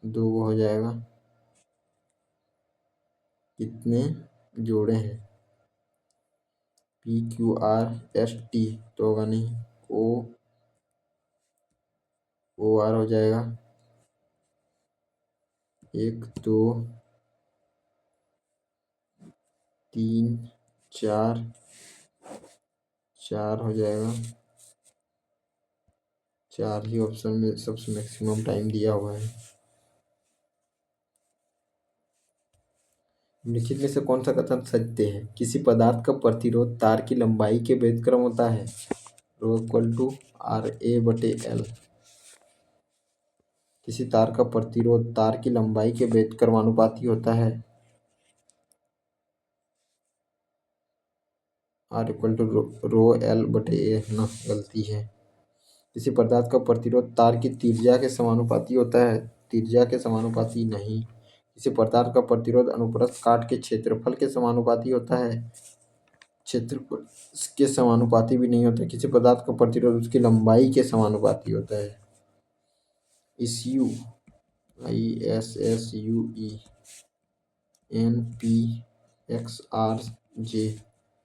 2 हो जाएगा। कितने जोड़े हैं? PQRST तो होगा नहीं। OR हो जाएगा। 1 2 3 4 4 हो जाएगा। 4 ही ऑप्शन में सबसे मैक्सिमम टाइम दिया हुआ है। निम्नलिखित में से कौन सा कथन सत्य है? किसी पदार्थ का प्रतिरोध तार की लंबाई के व्युत्क्रम होता है। ρ = RA/L। किसी तार का प्रतिरोध तार की लंबाई के व्युत्क्रमानुपाती होता है। R equal to rho L बटे ए ना, गलती है। किसी पदार्थ का प्रतिरोध तार की त्रिज्या के समानुपाती होता है। त्रिज्या के समानुपाती नहीं। किसी पदार्थ का प्रतिरोध अनुप्रस्थ काट के क्षेत्रफल के समानुपाती होता है। क्षेत्रफल के समानुपाती भी नहीं होता। किसी पदार्थ का प्रतिरोध उसकी लंबाई के समानुपाती होता है। ISU ISSUE NPXRJ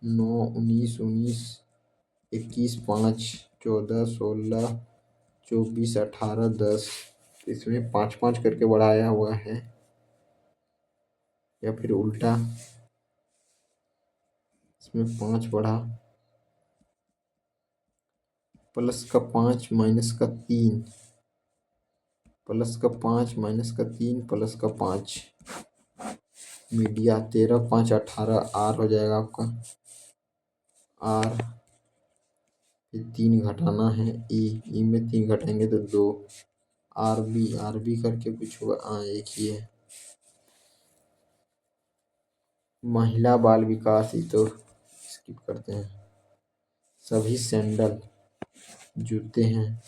9, 19, 19, 21, 5, 14, 16, 24, 18, 10 इसमें 5-5 करके बढ़ाया हुआ है, या फिर उल्टा इसमें 5 बढ़ा, प्लस का 5 माइनस का 3, प्लस का 5 माइनस का 3 प्लस का 5, मीडिया 13, 5, 18 आर हो जाएगा आपका। आर फिर 3 घटाना है, ई में 3 घटाएंगे तो 2, आर बी करके कुछ होगा, हाँ एक ही है। महिला बाल विकास, ही तो स्किप करते हैं। सभी सैंडल जूते हैं,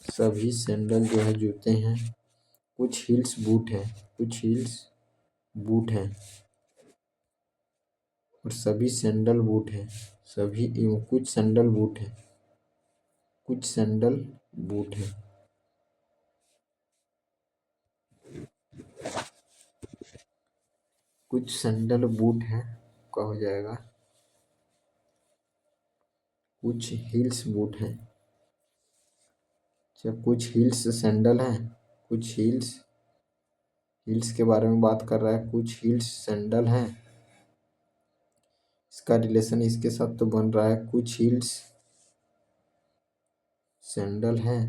सभी सैंडल जो है जूते हैं। कुछ हील्स बूट है, कुछ हील्स बूट है, और सभी सैंडल बूट है। सभी कुछ सैंडल बूट है, कुछ सैंडल बूट है। कुछ सैंडल बूट है क्या हो जाएगा, कुछ हील्स बूट है। अच्छा, कुछ हील्स सैंडल है, कुछ हील्स हील्स के बारे में बात कर रहा है। कुछ हील्स सैंडल है, इसका रिलेशन इसके साथ तो बन रहा है। कुछ हील्स सैंडल है,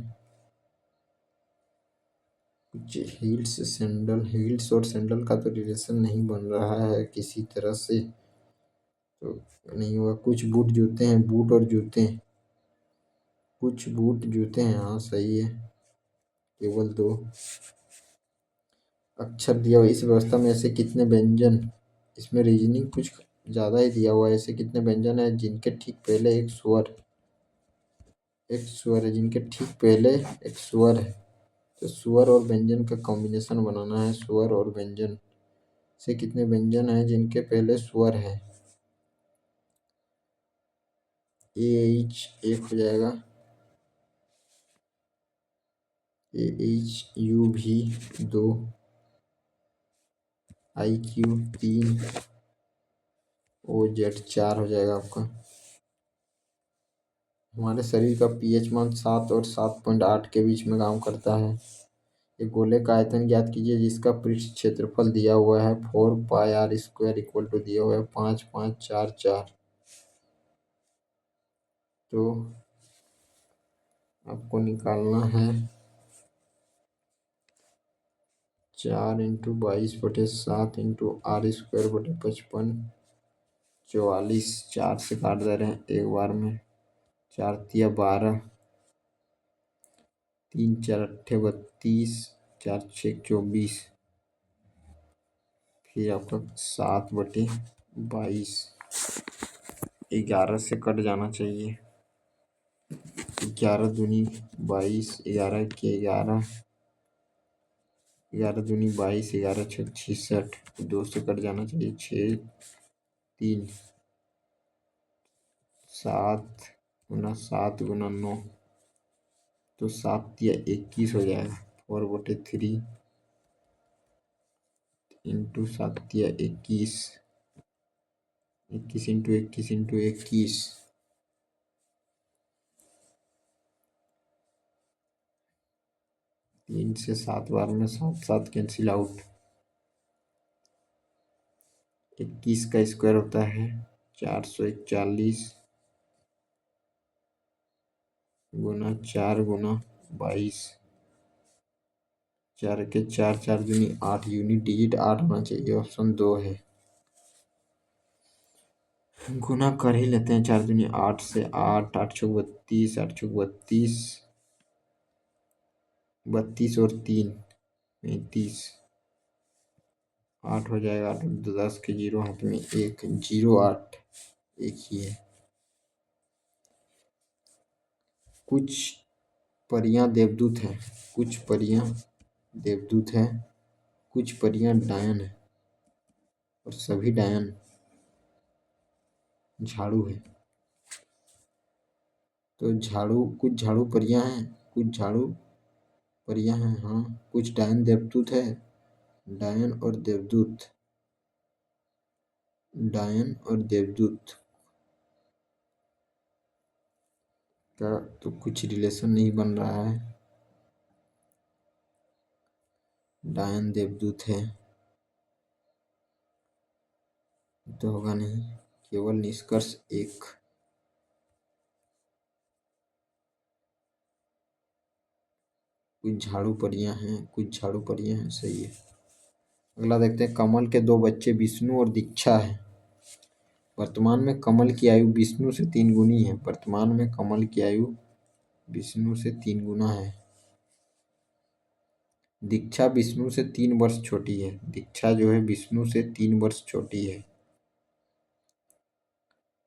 कुछ हील्स सैंडल, हील्स और सैंडल का तो रिलेशन नहीं बन रहा है किसी तरह से, तो नहीं हुआ। कुछ बूट जूते हैं, बूट और जूते, कुछ बूट जूते हैं, हाँ सही है। केवल 2 अक्षर दिया हुआ। इस व्यवस्था में ऐसे कितने व्यंजन, इसमें रीजनिंग कुछ ज़्यादा ही दिया हुआ है। ऐसे कितने व्यंजन है जिनके ठीक पहले एक स्वर है, जिनके ठीक पहले एक स्वर है। तो स्वर और व्यंजन का कॉम्बिनेशन बनाना है। स्वर और व्यंजन से कितने व्यंजन हैं जिनके पहले स्वर है। AH एक हो जाएगा, AHU भी 2, IQ 3, OZ 4 हो जाएगा आपका। हमारे शरीर का pH मान 7 और 7.8 के बीच में काम करता है। एक गोले का आयतन ज्ञात कीजिए जिसका पृष्ठ क्षेत्रफल दिया हुआ है 4πr² इक्वल टू दिया हुआ है 5, 5, 4, 4। तो आपको निकालना है 4 × 22/7 × r² बटे 55, 44। 4 से काट दे रहे हैं एक बार में, 4 तिया 12, 3 4 8 32, 4 6 24, फिर आपका 7/22। 11 से कट जाना चाहिए। 11 दूनी 22, 11 के 11, 11 दूनी 22, 11 छः 66, 2 से कट जाना चाहिए। 6, 3, 7 गुना 7 गुना 9, तो 7 तिया 21 हो जाएगा। 4/3 इंटू 7 तिया 21, 21 इंटू 21 इंटू 21, 3 से 7 बार में 7 7 कैंसिल आउट। 21 का स्क्वायर होता है 441 गुना 4 गुना 22, 4 के 4, 4 दूनी 8, यूनिट डिजिट 8 होना चाहिए, ऑप्शन 2 है। गुना कर ही लेते हैं, 4 दूनी 8 से 8, 8 चौक 32, 8 चौक 32, 32 और 3 35, 8 हो जाएगा। 10 के जीरो हाथ में 1, 0 8 एक ही है। कुछ परियां देवदूत हैं, कुछ परियां देवदूत हैं, कुछ परियां डायन हैं और सभी डायन झाड़ू है। तो झाड़ू, कुछ झाड़ू परियां हैं, कुछ झाड़ू परियां हैं, हाँ। कुछ डायन देवदूत है, डायन और देवदूत, डायन और देवदूत का तो कुछ रिलेशन नहीं बन रहा है। डायन देवदूत है तो होगा नहीं, केवल निष्कर्ष एक। कुछ झाड़ू परियां हैं, कुछ झाड़ू परियां हैं, सही है। अगला देखते हैं। कमल के दो बच्चे विष्णु और दीक्षा है। वर्तमान में कमल की आयु विष्णु से 3 गुनी है। वर्तमान में कमल की आयु विष्णु से 3 गुना है। दीक्षा विष्णु से 3 वर्ष छोटी है। दीक्षा जो है विष्णु से 3 वर्ष छोटी है।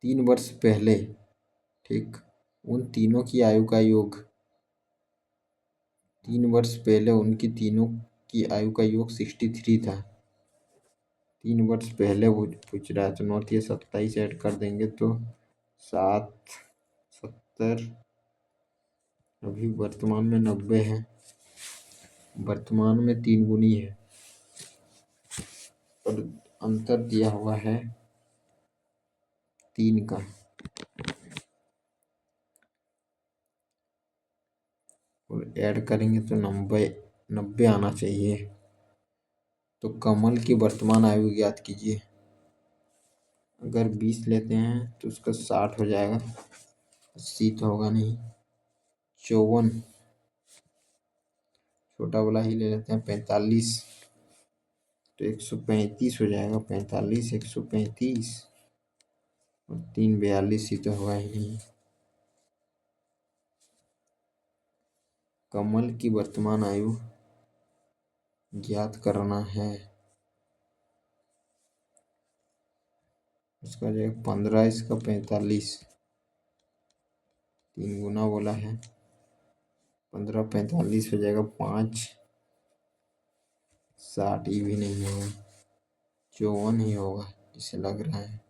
3 वर्ष पहले, ठीक, उन तीनों की आयु का योग, 3 वर्ष पहले उनकी तीनों की आयु का योग 63 था। 3 वर्ष पहले वो पूछ रहा है तो 9 या 27 ऐड कर देंगे तो 7 70, अभी वर्तमान में 90 है। वर्तमान में 3 गुनी है और अंतर दिया हुआ है 3 का। और ऐड करेंगे तो 90 आना चाहिए। तो कमल की वर्तमान आयु ज्ञात कीजिए। अगर 20 लेते हैं तो उसका 60 हो जाएगा, 80 तो होगा नहीं। 54, छोटा वाला ही ले लेते हैं। 45 तो 135 हो जाएगा। 45, 135 और 3 42 ही तो होगा ही नहीं। कमल की वर्तमान आयु ज्ञात करना है। उसका जो 15, इसका 45, 3 गुना बोला है। 15 45 हो जाएगा। 5 60 ही भी नहीं होगा, 54 ही होगा जिसे लग रहा है।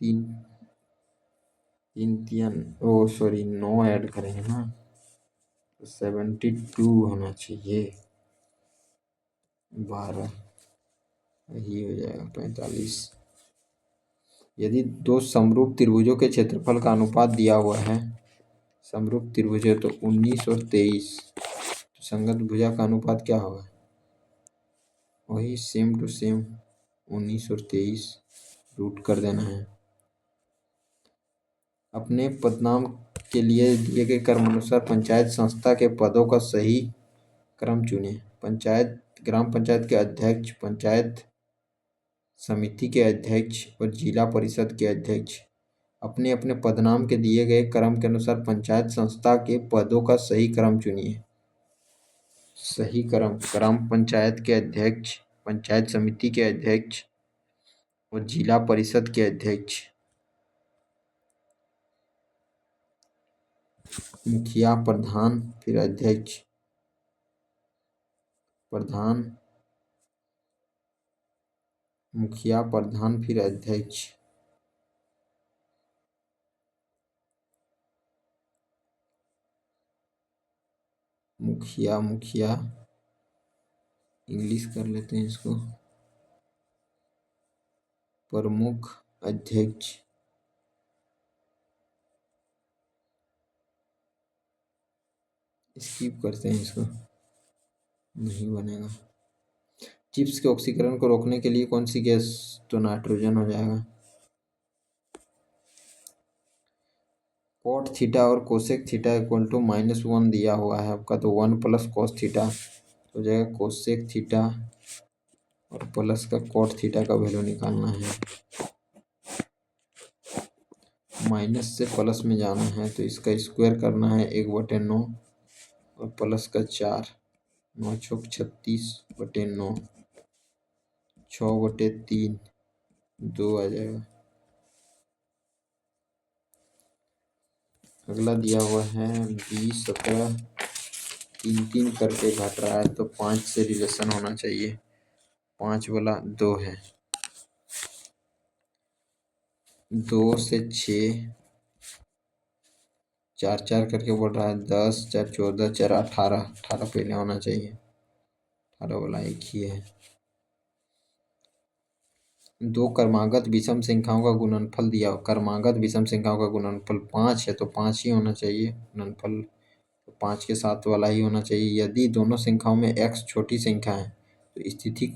तीन ओ सॉरी 9 ऐड करेंगे ना तो 72 होना चाहिए। 12 यही हो जाएगा। 45। यदि दो समरूप त्रिभुजों के क्षेत्रफल का अनुपात दिया हुआ है, समरूप त्रिभुज है तो 19 और 23, तो संगत भुजा का अनुपात क्या होगा? वही सेम टू सेम 19 और 23 रूट कर देना है। अपने पदनाम के लिए दिए गए क्रमानुसार पंचायत संस्था के पदों का सही क्रम चुनें। पंचायत, ग्राम पंचायत के अध्यक्ष, पंचायत समिति के अध्यक्ष और जिला परिषद के अध्यक्ष अपने अपने पदनाम के दिए गए क्रम के अनुसार पंचायत संस्था के पदों का सही क्रम चुनिए। सही क्रम, ग्राम पंचायत के अध्यक्ष, पंचायत समिति के अध्यक्ष और जिला परिषद के अध्यक्ष। मुखिया, प्रधान, फिर अध्यक्ष, प्रधान, मुखिया, प्रधान, फिर अध्यक्ष। मुखिया, मुखिया इंग्लिश कर लेते हैं इसको, प्रमुख, अध्यक्ष, स्किप करते हैं इसको, नहीं बनेगा। चिप्स के ऑक्सीकरण को रोकने के लिए कौन सी गैस? तो नाइट्रोजन हो जाएगा। कॉट थीटा और कोसेक थीटा इक्वल टू -1 दिया हुआ है आपका, तो 1 प्लस कॉस थीटा हो जाएगा कोसेक थीटा और प्लस का कॉट थीटा का वैल्यू निकालना है। माइनस से प्लस में जाना है तो इसका स्क्वायर करना है 1/9 और प्लस का 4, 9 चौक 36/9, 6/3, 2 आ जाएगा। अगला दिया हुआ है 20, 17, 3 करके घट रहा है तो 5 से रिलेशन होना चाहिए। 5 वाला 2 है, 2 से 6, 4 करके बढ़ रहा है, 10, 4 14, 4 18, 18 पहले होना चाहिए, 18 वाला एक ही है। 2 क्रमागत विषम संख्याओं का गुणनफल दिया हो, क्रमागत विषम संख्याओं का गुणनफल 5 है तो 5 ही होना चाहिए, गुणनफल तो 5 के साथ वाला ही होना चाहिए। यदि दोनों संख्याओं में x छोटी संख्या है तो स्थिति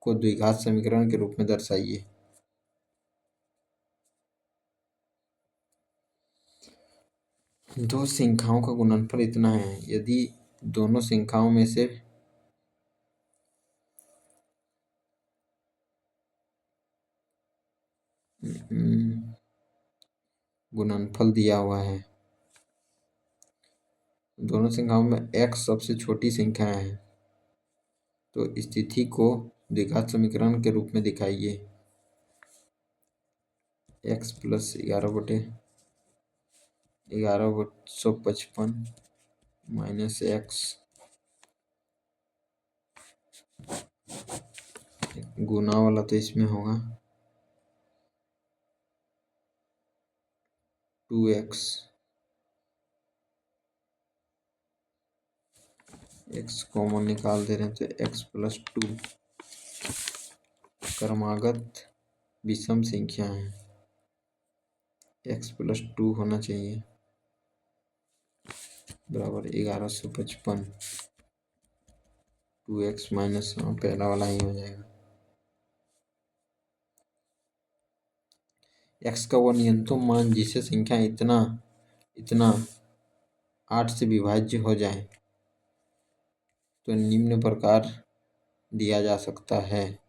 को द्विघात समीकरण के रूप में दर्शाइए। दो संख्याओं का गुणनफल इतना है, यदि दोनों संख्याओं में से गुणनफल दिया हुआ है, दोनों संख्याओं में x सबसे छोटी संख्या है तो स्थिति को द्विघात समीकरण के रूप में दिखाइए। x + 11/1155 - x गुना वाला तो इसमें होगा 2x, x कॉमन निकाल दे रहे हैं तो x + 2 क्रमागत विषम संख्या है, x + 2 होना चाहिए बराबर 1155, 2x - पहला वाला ही हो जाएगा। x का वह न्यूनतम मान जिसे संख्या इतना 8 से विभाज्य हो जाए तो निम्न प्रकार दिया जा सकता है।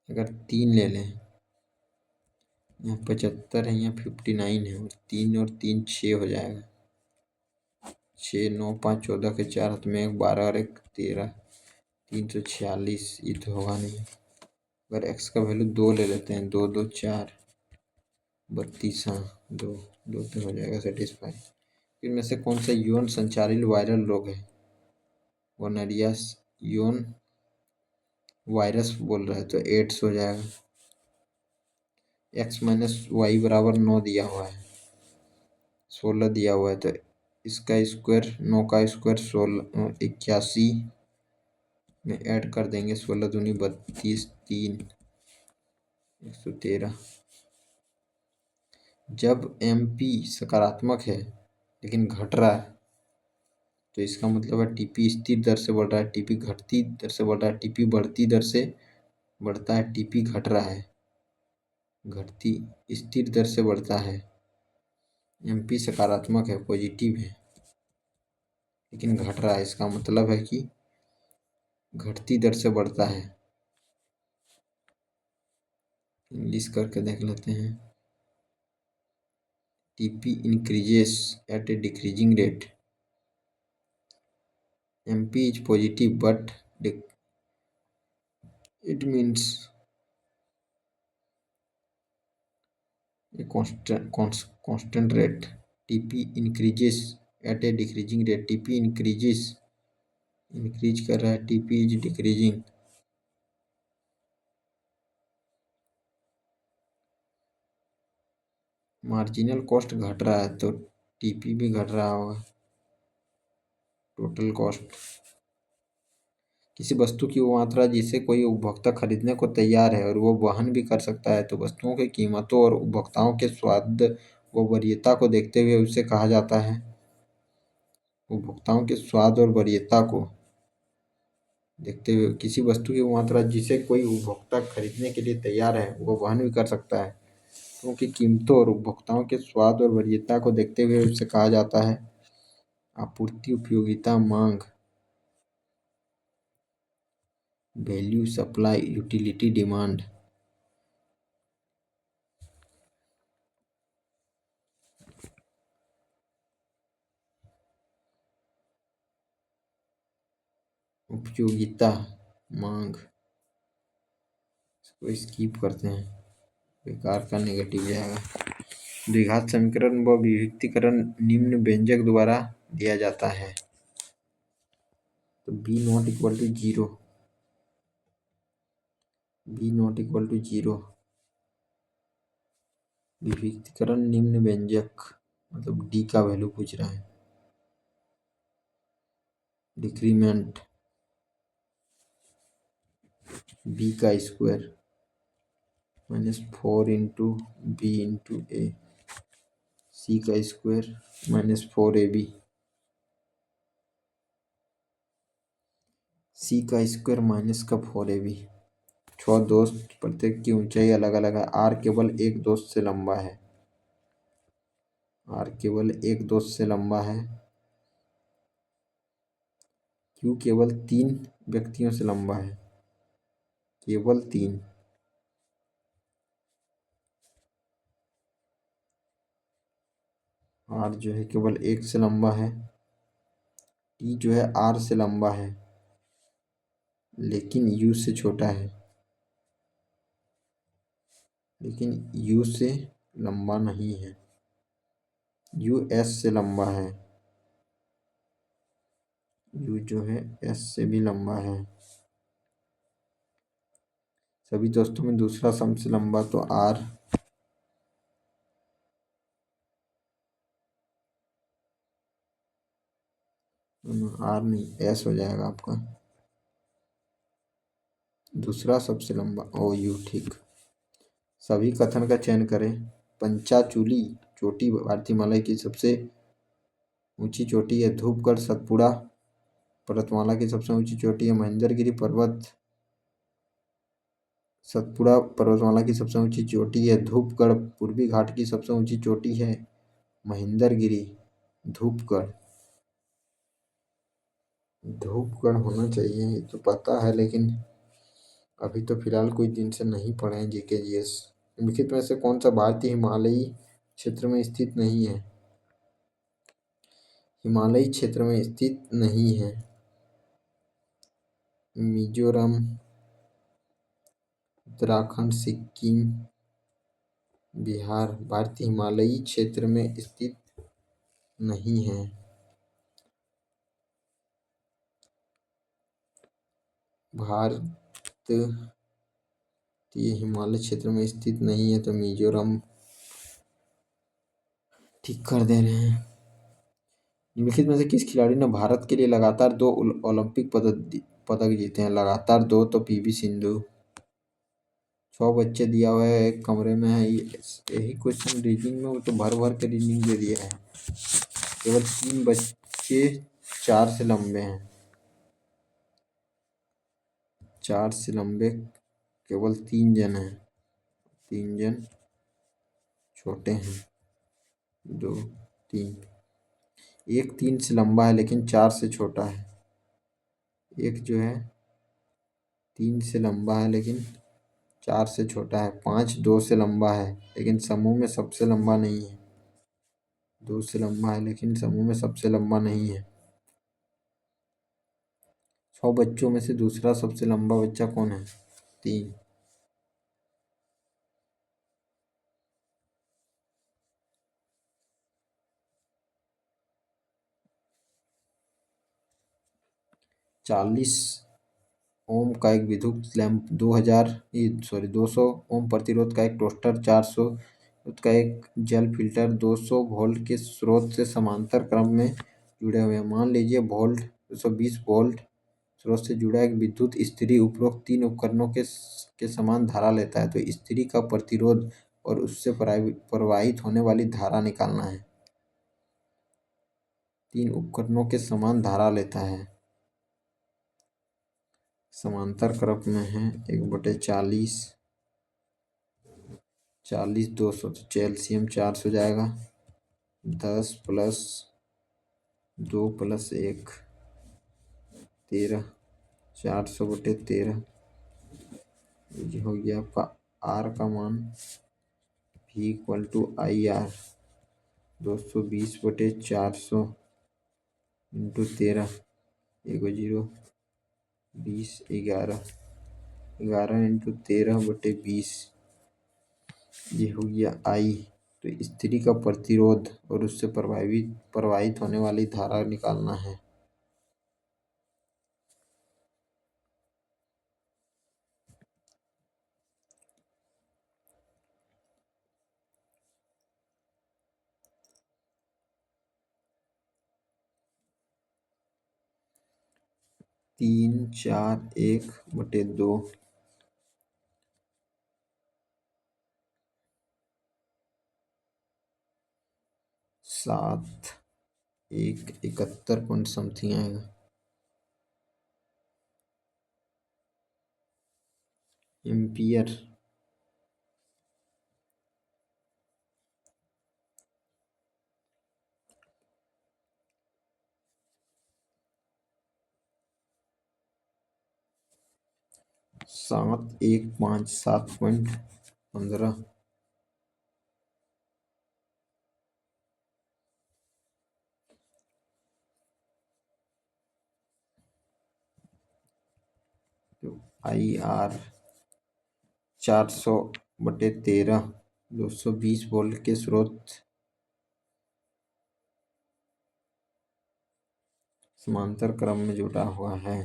अगर 3 ले लें, यहाँ 75 है, यहाँ 59 है, और 3 और 3 6 हो जाएगा, 6, 9, 5, 14 के 4 हाथ में 1, 12 और 1 13, 346, ये तो होगा नहीं। अगर x का वैल्यू 2 ले लेते हैं, 2 2 4, 32, हाँ 2 2 तो हो जाएगा सेटिस्फाई। इनमें से कौन सा यौन संचारित वायरल रोग है? गोनोरिया यौन वायरस बोल रहा है तो एड्स हो जाएगा। x - y = 9 दिया हुआ है, 16 दिया हुआ है तो इसका स्क्वायर, 9 का स्क्वायर 16, 81 में ऐड कर देंगे, 16 दूनी 32, 3, 113। जब MP सकारात्मक है लेकिन घट रहा है तो इसका मतलब है TP स्थिर दर से बढ़ रहा है, TP घटती दर से बढ़ रहा है, TP बढ़ती दर से बढ़ता है, TP घट रहा है, घटती स्थिर दर से बढ़ता है। MP सकारात्मक है, पॉजिटिव है, लेकिन घट रहा है, इसका मतलब है कि घटती दर से बढ़ता है। इंग्लिश करके देख लेते हैं। TP increases at a decreasing rate. MP is positive but it means a constant rate. TP increases at a decreasing rate. TP increase कर रहा है, TP is decreasing. Marginal cost घट रहा है तो TP भी घट रहा होगा। टोटल कॉस्ट, किसी वस्तु की वो मात्रा जिसे कोई उपभोक्ता खरीदने को तैयार है और वो वहन भी कर सकता है तो वस्तुओं की कीमतों और उपभोक्ताओं के स्वाद व वरीयता को देखते हुए उसे कहा जाता है। उपभोक्ताओं के स्वाद और वरीयता को देखते हुए किसी वस्तु की वो मात्रा जिसे कोई उपभोक्ता खरीदने के लिए तैयार है वो वहन भी कर सकता है, क्योंकि कीमतों और उपभोक्ताओं के स्वाद और वरीयता को देखते हुए उसे कहा जाता है। आपूर्ति, उपयोगिता, मांग, वैल्यू सप्लाई यूटिलिटी डिमांड। उपयोगिता मांग, इसको स्किप करते हैं, बेकार का नेगेटिव जाएगा। द्विघात समीकरण व विभक्तीकरण निम्न व्यंजक द्वारा दिया जाता है। तो B not equal to zero, B not equal to zero. विभक्तीकरण निम्न व्यंजक मतलब डी का वैल्यू पूछ रहा है। डिक्रीमेंट बी का square -4 into B into A, C का स्क्वायर -4ab, सी का स्क्वायर माइनस का 4ab। 6 दोस्त प्रत्येक की ऊंचाई अलग अलग है। आर केवल एक दोस्त से लंबा है, आर केवल एक दोस्त से लंबा है। क्यू केवल 3 व्यक्तियों से लंबा है, केवल 3। आर जो है केवल एक से लंबा है। टी जो है आर से लंबा है लेकिन यू से छोटा है, लेकिन यू से लंबा नहीं है। यू एस से लंबा है, यू जो है एस से भी लंबा है। सभी दोस्तों में दूसरा सबसे लंबा तो आर, आर नहीं एस हो जाएगा आपका। दूसरा सबसे लंबा ओ यू, ठीक। सभी कथन का चयन करें। पंचाचूली चोटी भारतीय हिमालय की सबसे ऊंची चोटी है। धूपगढ़ सतपुड़ा पर्वतमाला की सबसे ऊंची चोटी है। महेंद्रगिरी पर्वत सतपुड़ा पर्वतमाला की सबसे ऊंची चोटी है। धूपगढ़ पूर्वी घाट की सबसे ऊंची चोटी है। महेंद्रगिरी धूपगढ़, धूपगढ़ होना चाहिए, ये तो पता है, लेकिन अभी तो फिलहाल कुछ दिन से नहीं पढ़े हैं जीके जीएस। निम्नलिखित में से कौन सा भारतीय हिमालयी क्षेत्र में स्थित नहीं है? हिमालयी क्षेत्र में स्थित नहीं है। मिजोरम, उत्तराखंड, सिक्किम, बिहार भारतीय हिमालयी क्षेत्र में स्थित नहीं है। भारत ये हिमालय क्षेत्र में स्थित नहीं है, तो मिजोरम ठीक कर दे रहे हैं। निम्नलिखित में से किस खिलाड़ी ने भारत के लिए लगातार 2 ओलंपिक पदक जीते हैं? लगातार 2 तो पीवी सिंधु। 6 बच्चे दिया हुआ है, एक कमरे में है। यही क्वेश्चन रीडिंग में वो तो भर भर के रीडिंग दे दिया है। केवल 3 बच्चे 4 से लंबे हैं, 4 से लंबे केवल 3 जन हैं। 3 जन छोटे हैं, 2 3। एक 3 से लंबा है लेकिन 4 से छोटा है। एक जो है 3 से लंबा है लेकिन 4 से छोटा है। 5 2 से लंबा है लेकिन समूह में सबसे लंबा नहीं है। 2 से लंबा है लेकिन समूह में सबसे लंबा नहीं है। 100 बच्चों में से दूसरा सबसे लंबा बच्चा कौन है? 3। 40 ओम का एक विद्युत लैंप, 200 ओम प्रतिरोध का एक टोस्टर, 400 का एक जल फिल्टर 200 वोल्ट के स्रोत से समांतर क्रम में जुड़े हुए हैं। मान लीजिए वोल्ट 220 वोल्ट स्रोत से जुड़ा एक विद्युत इस्त्री उपरोक्त 3 उपकरणों के समान धारा लेता है, तो इस्त्री का प्रतिरोध और उससे प्रवाहित होने वाली धारा निकालना है। 3 उपकरणों के समान धारा लेता है, समांतर क्रम में है। 1/40 40 200 तो एलसीएम 400 हो जाएगा। 10 + 2 + 1 13 400/13 ये हो गया आपका आर का मान V=IR 220/400 इंटू 13 एगो जीरो 20 11 11 इंटू 13/20 ये हो गया I। तो स्त्री का प्रतिरोध और उससे प्रवाहित होने वाली धारा निकालना है। तीन 4 1/2 7 1 71 पॉइंट समथिंग आएगा। एम्पियर 7 1 5 7.15 तो IR 400/13 220 वोल्ट के स्रोत समांतर क्रम में जुड़ा हुआ है।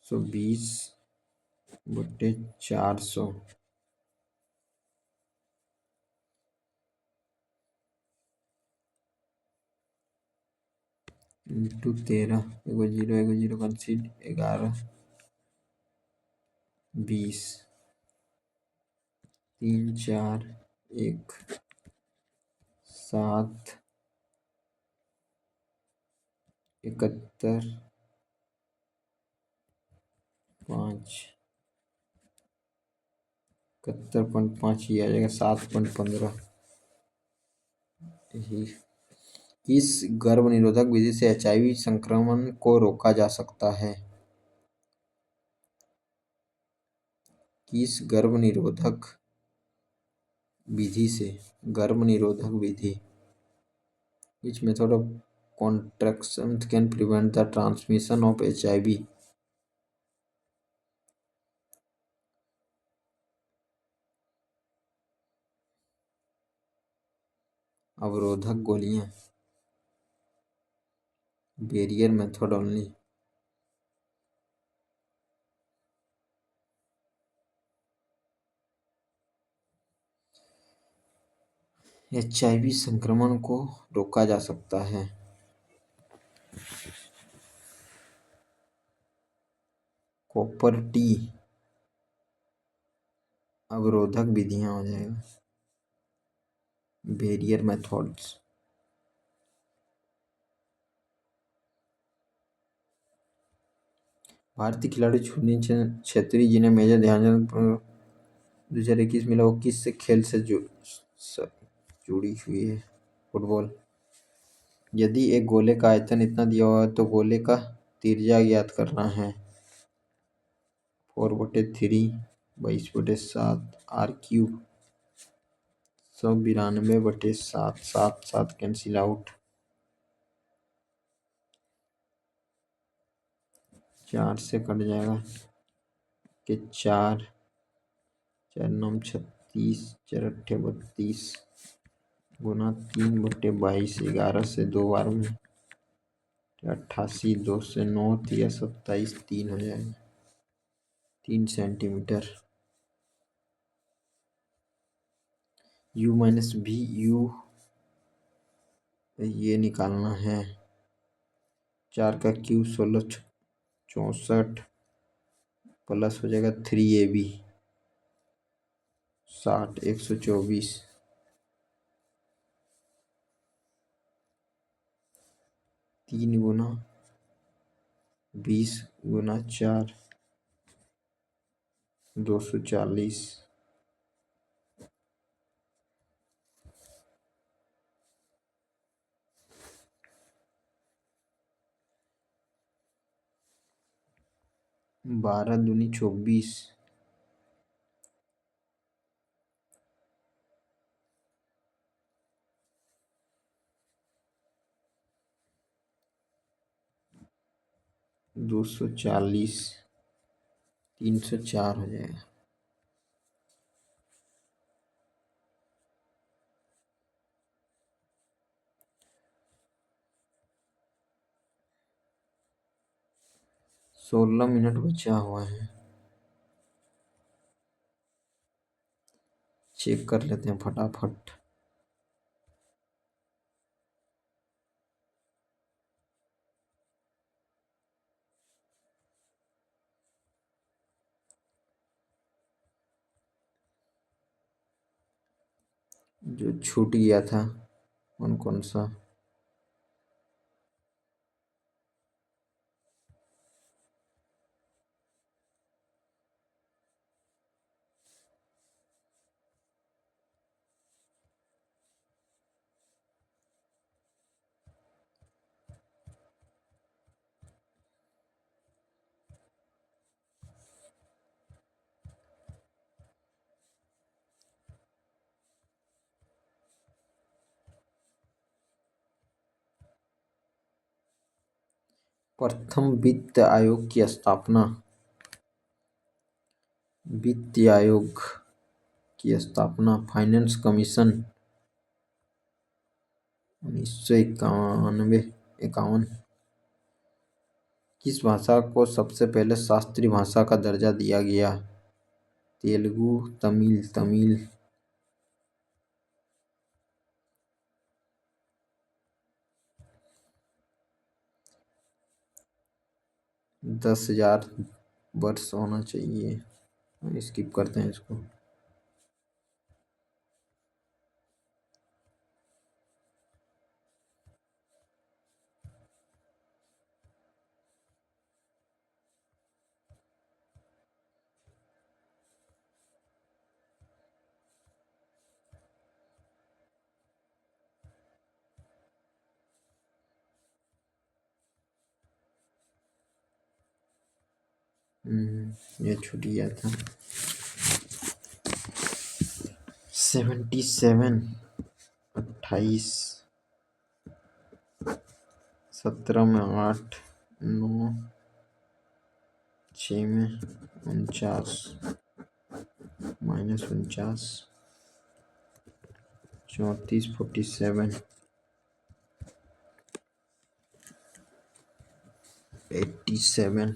120/400 इंटू 13 एगो जीरो कंसीड 11 20 3 4 1 7 71 5 71.5 ये आ जाएगा 7.15 यही। इस गर्भ निरोधक विधि से HIV संक्रमण को रोका जा सकता है। किस गर्भ निरोधक विधि से गर्भ निरोधक विधि which method of contraception can prevent the transmission of HIV? अवरोधक गोलियां बैरियर मेथड ओनली। HIV संक्रमण को रोका जा सकता है। कॉपर टी अवरोधक विधियां हो जाएगा बैरियर मेथड्स। भारतीय खिलाड़ी सुनील छेत्री जिन्हें मेजर ध्यानचंद 2021 मिला वो किस खेल से जुड़ी हुई है? फुटबॉल। यदि एक गोले का आयतन इतना दिया हुआ है तो गोले का त्रिज्या ज्ञात करना है। 4/3 22/7 R³ 192/7 7 7 कैंसिल आउट 4 से कट जाएगा कि 4 4 9 36 4 8 32 गुना 3/22 11 से 2 बार में 88 2 से 9 या 27 3 हो जाएगा 3 सेंटीमीटर। U-V U ये निकालना है 4 का क्यूब 1664 प्लस हो जाएगा 3AB 60 124 3 गुना 20 गुना 4 240 12 दूनी 24। 240। 304 हो जाएगा। सोलह मिनट बचा हुआ है, चेक कर लेते हैं फटाफट। जो छूट गया था कौन सा? प्रथम वित्त आयोग की स्थापना। वित्त आयोग की स्थापना फाइनेंस कमीशन 1951। किस भाषा को सबसे पहले शास्त्रीय भाषा का दर्जा दिया गया? तेलुगु, तमिल। 10,000 वर्ष होना चाहिए। स्किप करते हैं इसको। ये छूट गया था। 77। 28। 17 में 8। 9। 6 में 49। -49। 34। 47। 87।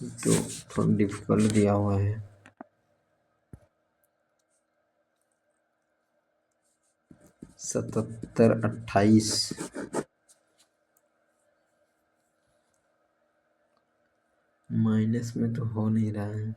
तो थोड़ा डिफिकल्ट दिया हुआ है। 77। 28। माइनस में तो हो नहीं रहा है।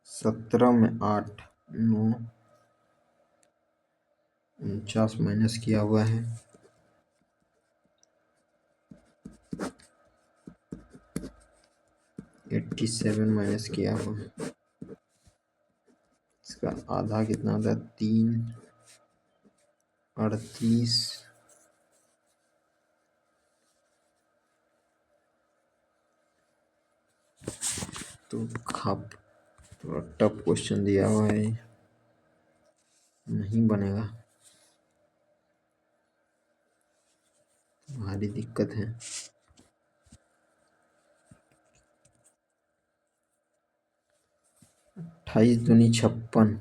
सत्रह में 8। 9। 49 माइनस किया हुआ है। 87 माइनस किया हुआ है। इसका आधा कितना होता है? 3। 38। तो थोड़ा टफ क्वेश्चन दिया हुआ है, नहीं बनेगा, भारी दिक्कत है। 28 दूनी 56।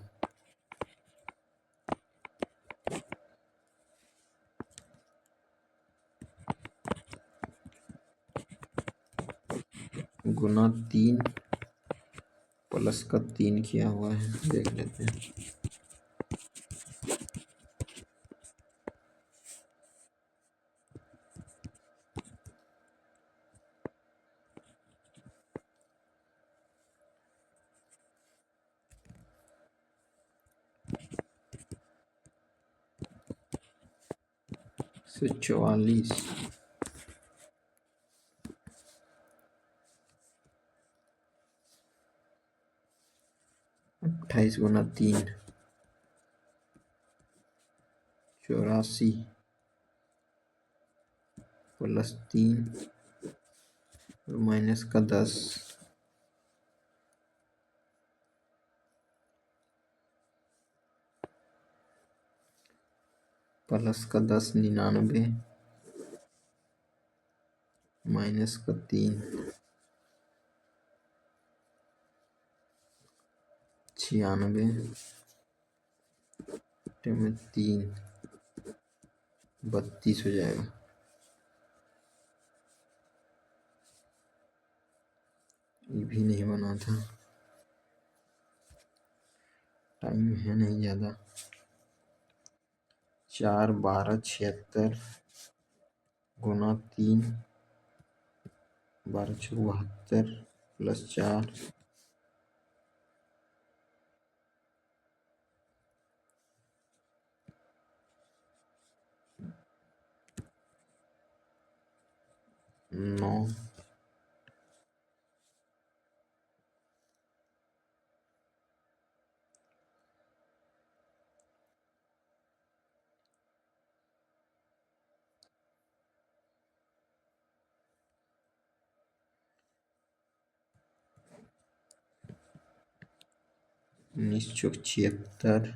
गुना 3 प्लस का 3 किया हुआ है, देख लेते हैं। से 44 28 गुना 3 84 प्लस 3 और माइनस का 10 प्लस का 10 99 माइनस का 3 96 में 3 32 हो जाएगा। ये भी नहीं बना था, टाइम है नहीं ज़्यादा। 4 12 76 गुना 3 12 72 प्लस 4 9 1976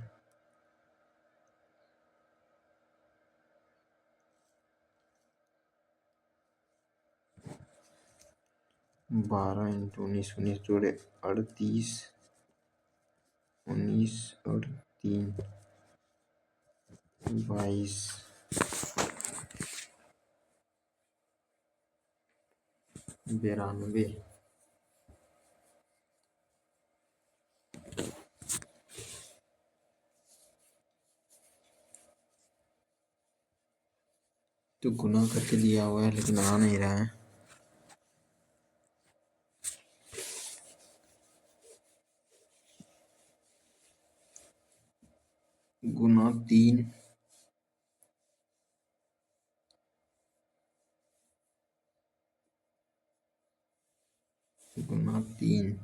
12 इंटू 19 19 जोड़े 38 19 और 3 22 92 तो गुना करके दिया हुआ है लेकिन आ नहीं रहा है। गुना 3 गुना 3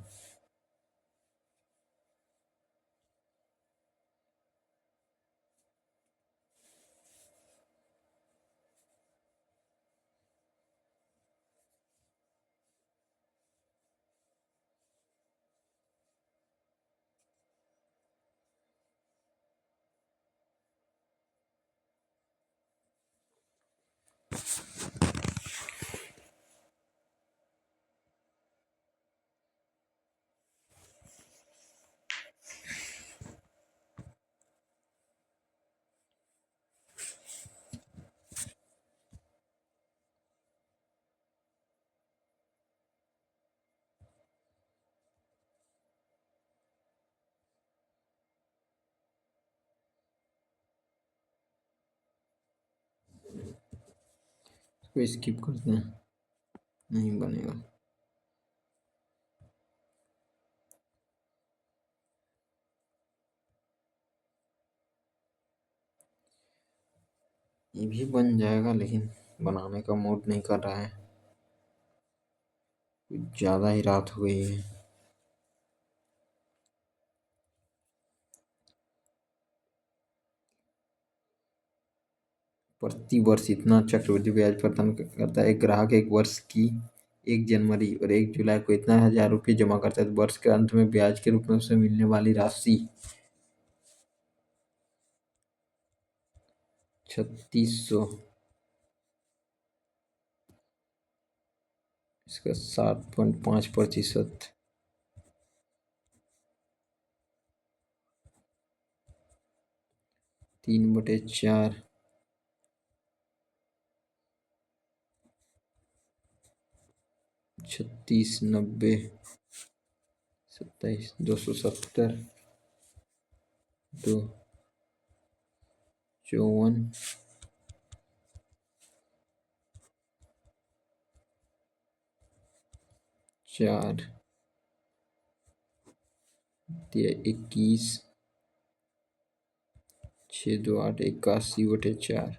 इसको स्किप करते हैं, नहीं बनेगा। ये भी बन जाएगा लेकिन बनाने का मूड नहीं कर रहा है, कुछ ज़्यादा ही रात हो गई है। प्रति वर्ष इतना चक्रवृद्धि ब्याज प्रदान करता है। एक ग्राहक एक वर्ष की 1 जनवरी और 1 जुलाई को इतना 1000 रुपये जमा करता है तो वर्ष के अंत में ब्याज के रूप में उसे मिलने वाली राशि 3600, इसका 7.5%। 3/4 तो 36, 90, 27, 270, 2, 54, 4, 21, 6, 2, 8, 81/4,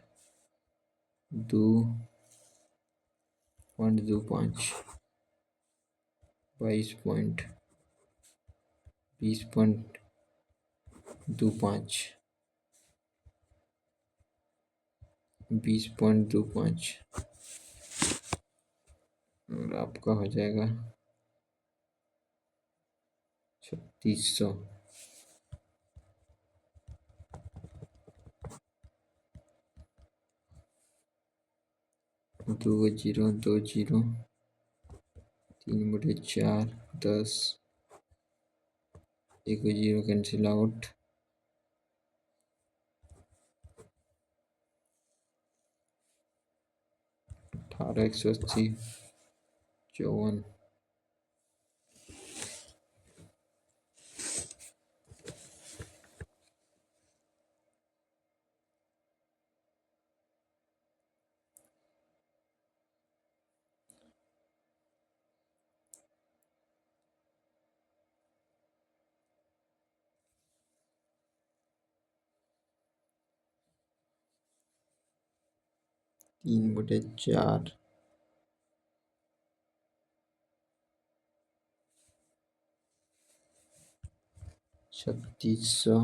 2.25, 20.25, 20.25 और आपका हो जाएगा 3600। 2 0, 2 0, 3/4, 10, 1 0 कैंसिल आउट, 18, 180, 54, 3/4, 3600,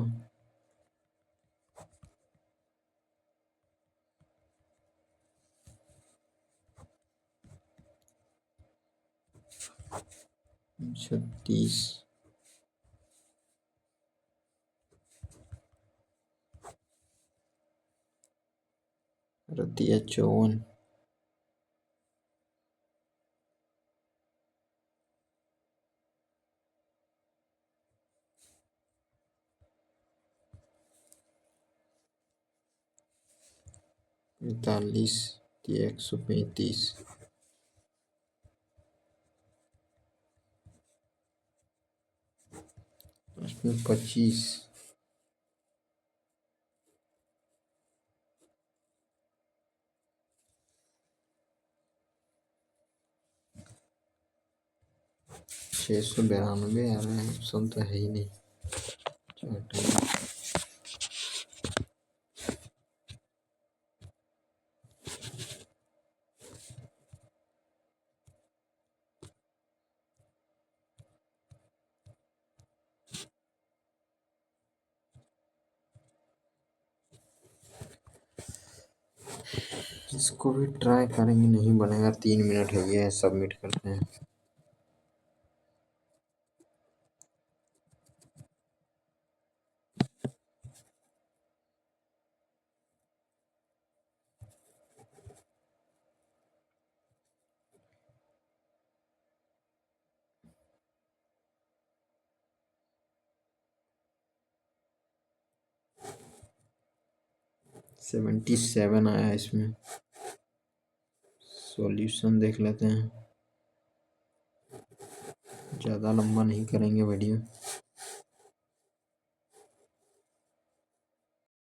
36, 54, 45, 135, 25, 692 आ रहा है, ऑप्शन तो है ही नहीं। चलो 'इसको भी ट्राई करेंगे, नहीं बनेगा 3 मिनट है, ये सबमिट करते हैं। $77 आया है इसमें। सॉल्यूशन देख लेते हैं, ज़्यादा लंबा नहीं करेंगे वीडियो।